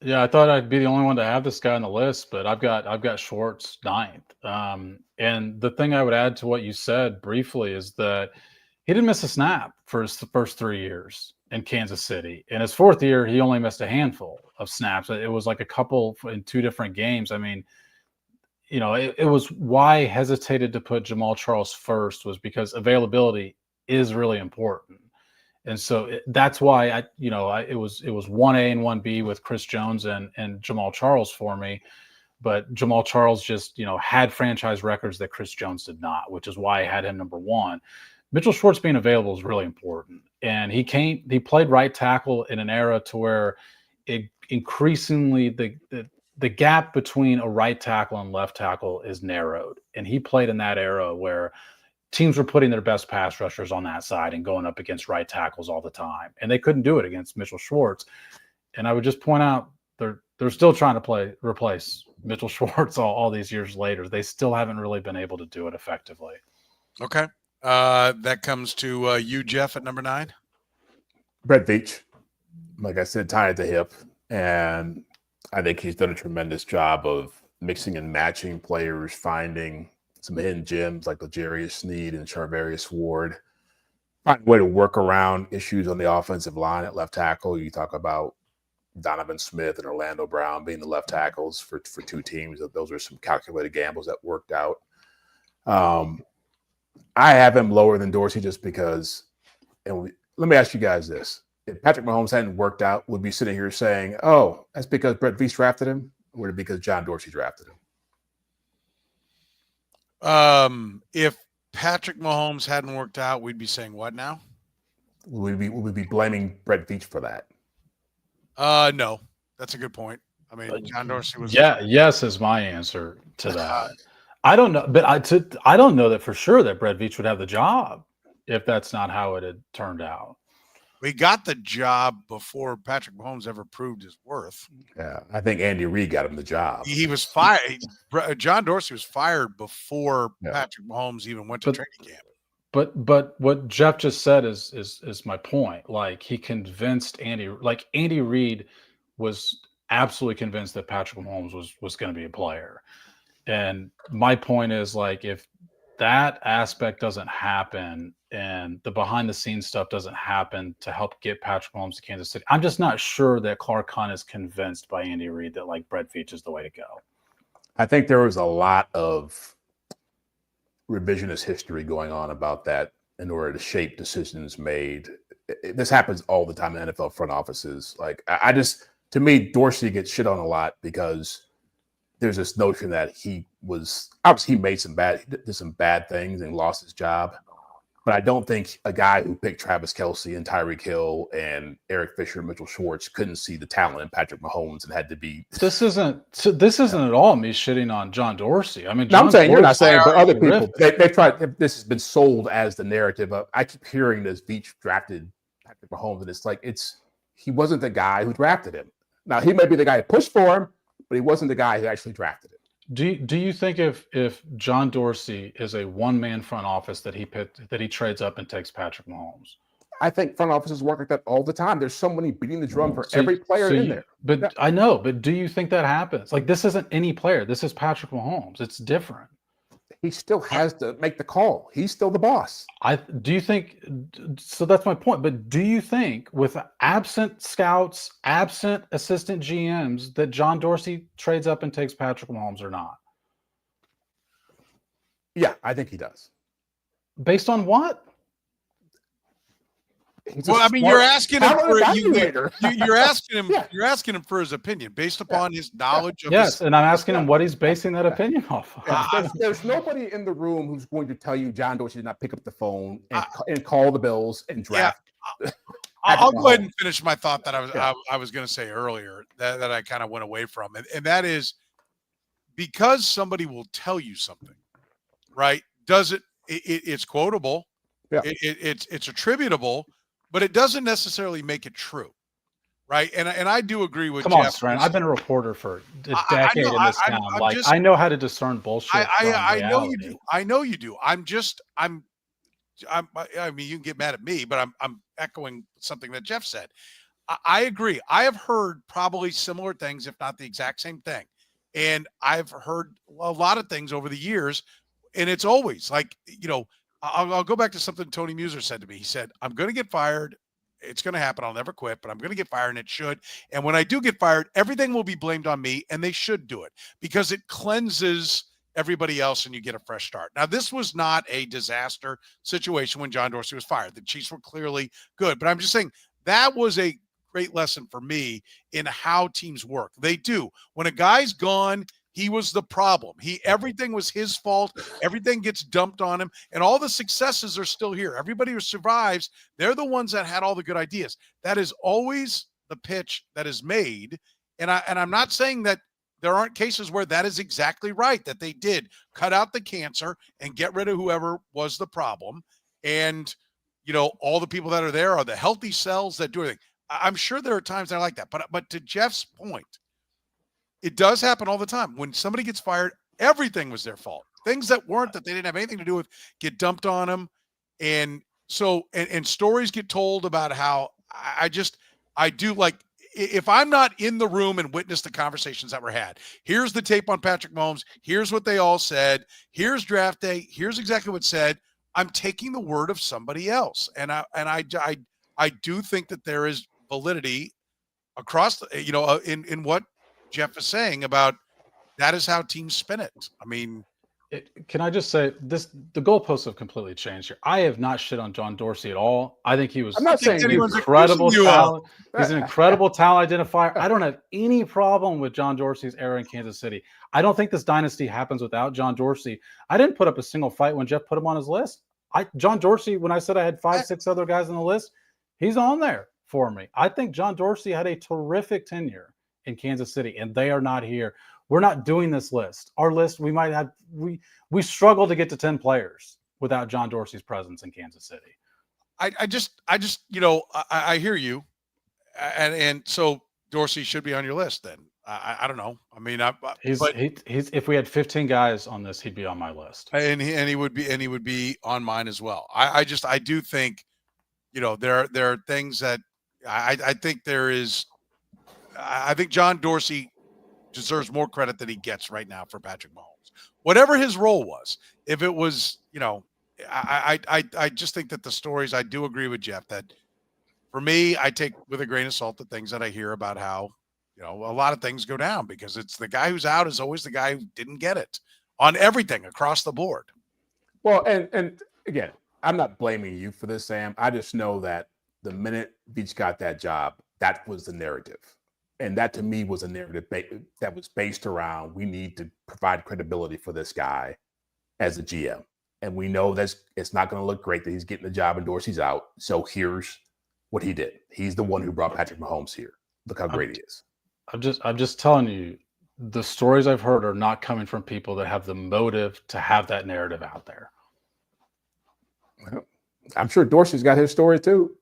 Yeah, I thought I'd be the only one to have this guy on the list, but I've got Schwartz 9th. And the thing I would add to what you said briefly is that he didn't miss a snap for his first 3 years in Kansas City. In his 4th year, he only missed a handful of snaps. It was like a couple in 2 different games. I mean, it was why I hesitated to put Jamal Charles first was because availability is really important. And so that's why it was 1A and 1B with Chris Jones and Jamal Charles for me. But Jamal Charles just, had franchise records that Chris Jones did not, which is why I had him number 1. Mitchell Schwartz being available is really important. And he played right tackle in an era to where it increasingly the gap between a right tackle and left tackle is narrowed. And he played in that era where teams were putting their best pass rushers on that side and going up against right tackles all the time. And they couldn't do it against Mitchell Schwartz. And I would just point out they're still trying to replace Mitchell Schwartz all these years later. They still haven't really been able to do it effectively. Okay. That comes to you, Jeff, at number 9. Brett Veach, like I said, tied at the hip. And I think he's done a tremendous job of mixing and matching players, finding some hidden gems like L'Jarius Sneed and Charvarius Ward. Find a way to work around issues on the offensive line at left tackle. You talk about Donovan Smith and Orlando Brown being the left tackles for two teams. Those are some calculated gambles that worked out. I have him lower than Dorsey just because, let me ask you guys this. If Patrick Mahomes hadn't worked out, would be sitting here saying, oh, that's because Brett Veach drafted him, or would it be because John Dorsey drafted him? If Patrick Mahomes hadn't worked out, we'd be saying what now? Would we be blaming Brett Veach for that? No, that's a good point. I mean, John Dorsey was. Yes is my answer to that. I don't know, but I don't know that for sure that Brett Veach would have the job if that's not how it had turned out. We got the job before Patrick Mahomes ever proved his worth. Yeah, I think Andy Reid got him the job. He was fired. John Dorsey was fired before Patrick Mahomes even went to training camp. But what Jeff just said is my point. Like, he convinced Andy Reid was absolutely convinced that Patrick Mahomes was going to be a player. And my point is, like, if that aspect doesn't happen and the behind the scenes stuff doesn't happen to help get Patrick Mahomes to Kansas City, I'm just not sure that Clark Hunt is convinced by Andy Reid that, like, Brett Veach is the way to go. I think there was a lot of revisionist history going on about that in order to shape decisions made. This happens all the time in NFL front offices. Like, to me, Dorsey gets shit on a lot because there's this notion that he did some bad things and lost his job. But I don't think a guy who picked Travis Kelce and Tyreek Hill and Eric Fisher and Mitchell Schwartz couldn't see the talent in Patrick Mahomes and had to be. This isn't at all me shitting on John Dorsey. I mean, I'm saying you're not saying, but other people they tried. This has been sold as the narrative of. I keep hearing this Veach drafted Patrick Mahomes, and it's like he wasn't the guy who drafted him. Now he may be the guy who pushed for him, but he wasn't the guy who actually drafted him. Do you think if John Dorsey is a one-man front office that he trades up and takes Patrick Mahomes? I think front offices work like that all the time. There's somebody beating the drum for every player in there. But I know, but do you think that happens? Like, this isn't any player. This is Patrick Mahomes. It's different. He still has to make the call. He's still the boss. Do you think so? That's my point. But do you think, with absent scouts, absent assistant GMs, that John Dorsey trades up and takes Patrick Mahomes or not? Yeah, I think he does. Based on what? Well, I mean, you're asking him you're asking him for his opinion based upon his knowledge of and I'm asking him what he's basing that opinion off of. There's nobody in the room who's going to tell you John Dorsey did not pick up the phone and call the Bills and draft. I'll go ahead and finish my thought that I was going to say earlier that I kind of went away from, and that is because somebody will tell you something, right? It's quotable, it's attributable. But it doesn't necessarily make it true, right? And I do agree with Jeff. Come on, Soren. I've been a reporter for a decade in this town. I know how to discern bullshit. I know you do. I know you do. I mean, you can get mad at me, but I'm echoing something that Jeff said. I agree. I have heard probably similar things, if not the exact same thing. And I've heard a lot of things over the years, and it's always like, I'll go back to something Tony Muser said to me. He said, I'm going to get fired. It's going to happen. I'll never quit, but I'm going to get fired, and it should. And when I do get fired, everything will be blamed on me, and they should do it because it cleanses everybody else and you get a fresh start. Now, this was not a disaster situation when John Dorsey was fired. The Chiefs were clearly good, but I'm just saying that was a great lesson for me in how teams work. They do. When a guy's gone, he was the problem. Everything was his fault. Everything gets dumped on him, and all the successes are still here. Everybody who survives, they're the ones that had all the good ideas. That is always the pitch that is made, and I'm not saying that there aren't cases where that is exactly right, that they did cut out the cancer and get rid of whoever was the problem, and all the people that are there are the healthy cells that do everything. I'm sure there are times that are like that, but to Jeff's point, it does happen all the time. When somebody gets fired, everything was their fault. Things that they didn't have anything to do with, get dumped on them. And so, and stories get told about how I do like, if I'm not in the room and witness the conversations that were had, here's the tape on Patrick Mahomes. Here's what they all said. Here's draft day. Here's exactly what's said. I'm taking the word of somebody else. And I do think that there is validity across, in what Jeff is saying about that is how teams spin it. I mean, can I just say this? The goalposts have completely changed here. I have not shit on John Dorsey at all. I think he was. I'm not saying incredible talent. He's an incredible talent identifier. I don't have any problem with John Dorsey's era in Kansas City. I don't think this dynasty happens without John Dorsey. I didn't put up a single fight when Jeff put him on his list. John Dorsey, when I said I had 5-6 other guys on the list, he's on there for me. I think John Dorsey had a terrific tenure in Kansas City, and they are not here. We're not doing this list. Our list, we struggle to get to 10 players without John Dorsey's presence in Kansas City. I just, I hear you. And so Dorsey should be on your list then. I don't know. I mean, he's if we had 15 guys on this, he'd be on my list. And he would be on mine as well. I do think, there are things that I think there is. I think John Dorsey deserves more credit than he gets right now for Patrick Mahomes. Whatever his role was, if it was, I just think that the stories, I do agree with Jeff that for me, I take with a grain of salt the things that I hear about how, a lot of things go down because it's the guy who's out is always the guy who didn't get it on everything across the board. Well, and again, I'm not blaming you for this, Sam. I just know that the minute Veach got that job, that was the narrative. And that to me was a narrative that was based around we need to provide credibility for this guy as a GM. And we know that it's not going to look great that he's getting the job and Dorsey's out. So here's what he did. He's the one who brought Patrick Mahomes here. Look how great he is. I'm just telling you, the stories I've heard are not coming from people that have the motive to have that narrative out there. Well, I'm sure Dorsey's got his story too.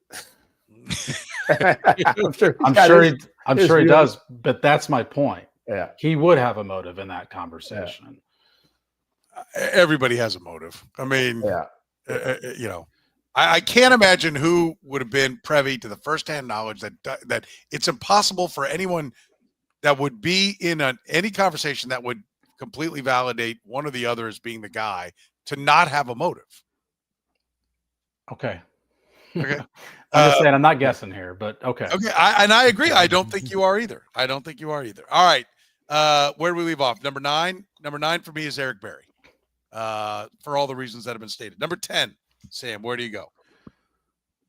I'm sure he does, but that's my point. Yeah. He would have a motive in that conversation. Yeah. Everybody has a motive. I mean, I can't imagine who would have been privy to the firsthand knowledge that it's impossible for anyone that would be in any conversation that would completely validate one or the other as being the guy to not have a motive. Okay. Okay. I'm just saying I'm not guessing here, but okay. Okay. I agree. I don't think you are either. All right. Where do we leave off? Number 9. Number 9 for me is Eric Berry. For all the reasons that have been stated. Number 10, Sam, where do you go?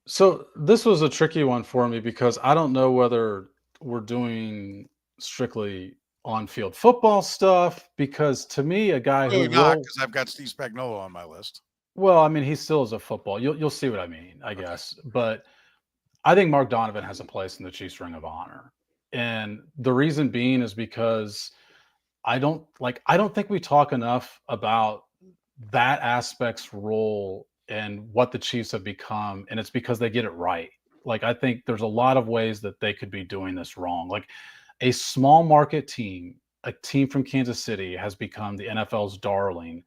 So this was a tricky one for me because I don't know whether we're doing strictly on-field football stuff because to me, a guy who not because I've got Steve Spagnuolo on my list. Well, I mean, he still is a football. You'll see what I mean, I guess. But I think Mark Donovan has a place in the Chiefs Ring of Honor. And the reason being is because I don't think we talk enough about that aspect's role and what the Chiefs have become. And it's because they get it right. Like, I think there's a lot of ways that they could be doing this wrong. Like a small market team, a team from Kansas City has become the NFL's darling.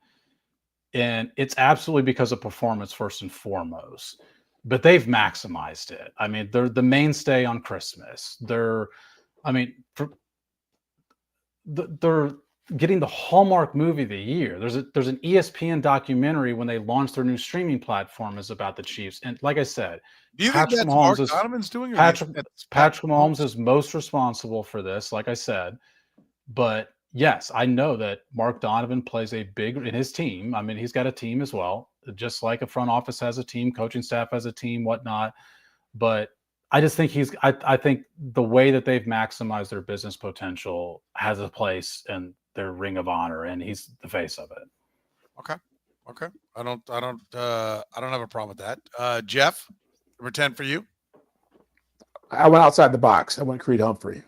And it's absolutely because of performance first and foremost, but they've maximized it. I mean, they're the mainstay on Christmas. They're getting the Hallmark movie of the year. There's an ESPN documentary when they launched their new streaming platform is about the Chiefs. And like I said, do you think that's Mark Donovan's doing? Patrick Mahomes is most responsible for this, like I said, but yes, I know that Mark Donovan plays a big in his team. I mean, he's got a team as well, just like a front office has a team, coaching staff has a team, whatnot. But I just think I think the way that they've maximized their business potential has a place in their Ring of Honor, and he's the face of it. Okay. I don't have a problem with that. Jeff, number 10 for you. I went outside the box. I went Creed Humphrey,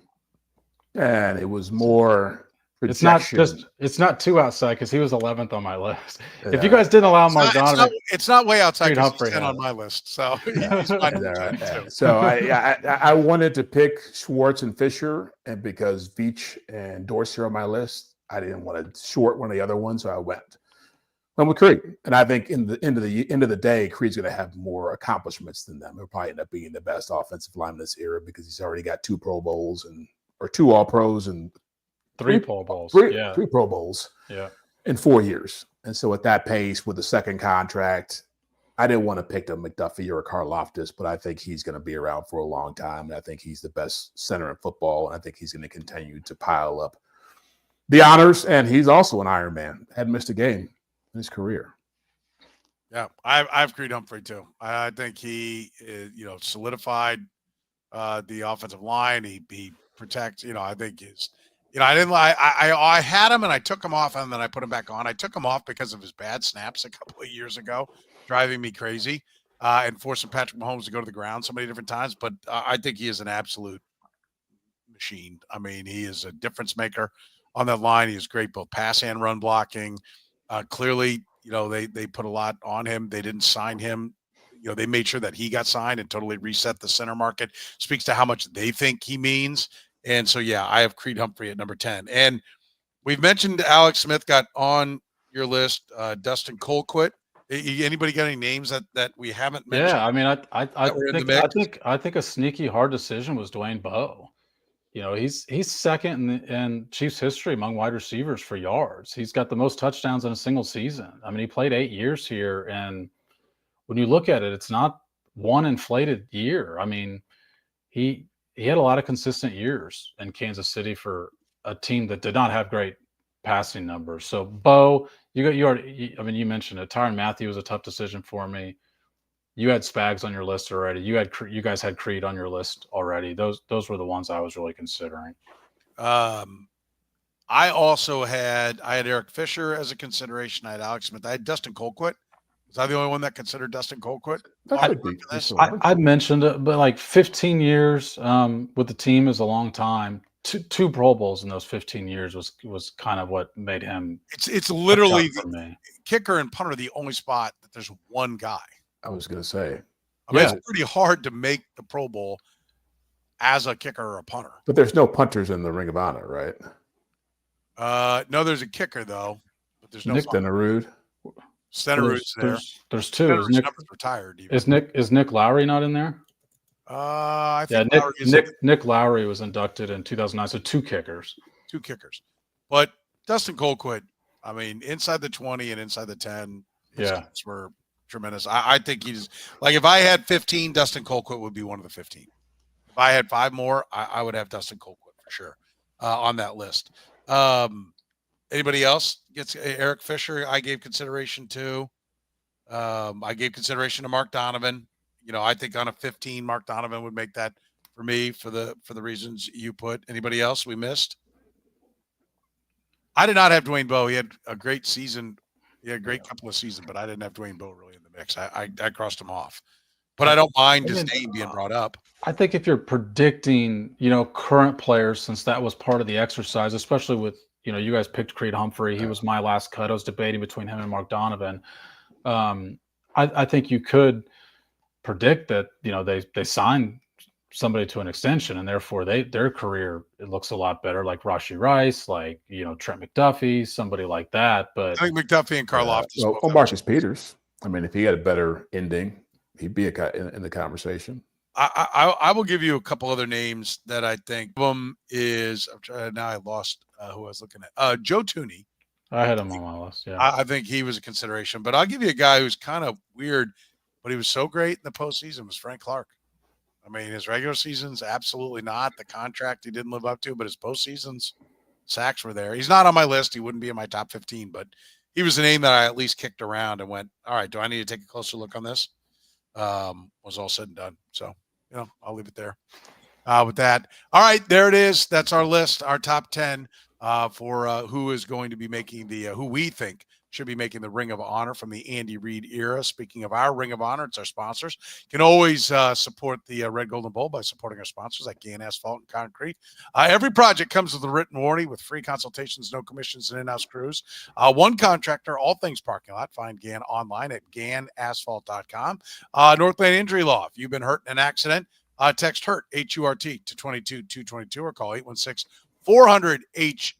and it was more. It's not too outside because he was 11th on my list. Yeah. If you guys didn't allow Mark Donovan, it's not way outside because he's 10 on my list. So, so I wanted to pick Schwartz and Fisher, and because Veach and Dorsey are on my list, I didn't want to short one of the other ones, so I went I'm with Creed, and I think in the end of the day, Creed's going to have more accomplishments than them. He'll probably end up being the best offensive lineman in this era because he's already got 2 Pro Bowls or 2 All Pros and 3 Pro Bowls. 3 Pro Bowls. Yeah. In 4 years. And so at that pace, with the second contract, I didn't want to pick a McDuffie or a Karlaftis, but I think he's going to be around for a long time. And I think he's the best center in football, and I think he's going to continue to pile up the honors. And he's also an Iron Man. Hadn't missed a game in his career. Yeah, I've Creed Humphrey too. I think he, solidified the offensive line. He protects. I think he's. I had him and I took him off and then I put him back on. I took him off because of his bad snaps a couple of years ago, driving me crazy, and forcing Patrick Mahomes to go to the ground so many different times. But I think he is an absolute machine. I mean, he is a difference maker on that line. He is great both pass and run blocking. Clearly, they put a lot on him. They didn't sign him. They made sure that he got signed and totally reset the center market. Speaks to how much they think he means. And so, yeah, I have Creed Humphrey at number 10. And we've mentioned Alex Smith got on your list. Dustin Colquitt. Anybody got any names that we haven't mentioned? Yeah, I mean, I think a sneaky hard decision was Dwayne Bowe. He's second in Chiefs history among wide receivers for yards. He's got the most touchdowns in a single season. I mean, he played 8 years here, and when you look at it, it's not one inflated year. I mean, he had a lot of consistent years in Kansas City for a team that did not have great passing numbers. So Bowe, you mentioned it. Tyrann Mathieu was a tough decision for me. You had Spags on your list already. You guys had Creed on your list already. Those were the ones I was really considering. I had Eric Fisher as a consideration. I had Alex Smith. I had Dustin Colquitt. Was I the only one that considered Dustin Colquitt? I mentioned it, but like 15 years with the team is a long time. Two Pro Bowls in those 15 years was kind of what made him. It's literally the kicker and punter the only spot that there's one guy. I was going to say. It's pretty hard to make the Pro Bowl as a kicker or a punter. But there's no punters in the Ring of Honor, right? No, there's a kicker though. But there's no Nick Stenerud. Stenerud's there. There's two. Is Nick retired? Even. Is Nick Lowry not in there? I think Nick Lowry was inducted in 2009. So 2 kickers. 2 kickers. But Dustin Colquitt, I mean, inside the 20 and inside the 10, his kicks were tremendous. I think he's like, if I had 15, Dustin Colquitt would be one of the 15. If I had 5 more, I would have Dustin Colquitt for sure on that list. Anybody else gets Eric Fisher? I gave consideration to. I gave consideration to Mark Donovan. I think on a 15, Mark Donovan would make that for me for the reasons you put. Anybody else we missed? I did not have Dwayne Bowe. He had a great season. He had a great couple of seasons, but I didn't have Dwayne Bowe really in the mix. I crossed him off. But I don't mind his name being brought up. I think if you're predicting, current players, since that was part of the exercise, especially with, you guys picked Creed Humphrey. He was my last cut. I was debating between him and Mark Donovan. I think you could predict that, they signed somebody to an extension and therefore their career, it looks a lot better, like Rashee Rice, like, Trent McDuffie, somebody like that. But I think McDuffie and Karlaftis. Marcus Peters. I mean, if he had a better ending, he'd be in the conversation. I will give you a couple other names that I think. One of them is, now I lost who I was looking at. Joe Thuney. I had him on my list. Yeah, I think he was a consideration. But I'll give you a guy who's kind of weird, but he was so great in the postseason was Frank Clark. I mean, his regular seasons, absolutely not. The contract he didn't live up to, but his postseasons, sacks were there. He's not on my list. He wouldn't be in my top 15, but he was a name that I at least kicked around and went, all right, do I need to take a closer look on this? Was all said and done. So, I'll leave it there with that. All right, there it is. That's our list, our top 10 for who is going to be making who we think should be making the Ring of Honor from the Andy Reid era. Speaking of our Ring of Honor, it's our sponsors. You can always support the Red, Gold, and Bold by supporting our sponsors like Gann Asphalt and Concrete. Every project comes with a written warranty with free consultations, no commissions, and in-house crews. One contractor, all things parking lot. Find Gann online at GannAsphalt.com. Northland Injury Law. If you've been hurt in an accident, text HURT, H-U-R-T, to 22222 or call 816-400-HURT.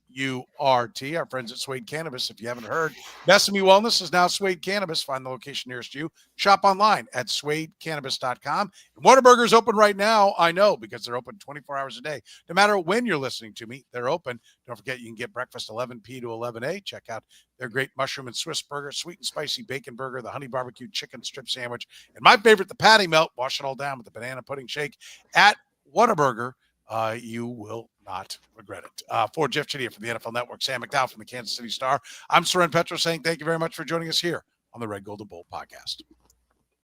Our friends at Suede Cannabis. If you haven't heard, Best of Me Wellness is now Suede Cannabis. Find the location nearest you. Shop online at suedecannabis.com. And Whataburger's open right now. I know, because they're open 24 hours a day. No matter when you're listening to me, they're open. Don't forget, you can get breakfast 11p to 11a. Check out their great mushroom and Swiss burger, sweet and spicy bacon burger, the honey barbecue chicken strip sandwich, and my favorite, the patty melt. Wash it all down with the banana pudding shake at Whataburger. You will not regret it. For Jeff Chadiha from the NFL Network, Sam McDowell from the Kansas City Star, I'm Soren Petro saying thank you very much for joining us here on the Red, Gold, and Bold podcast.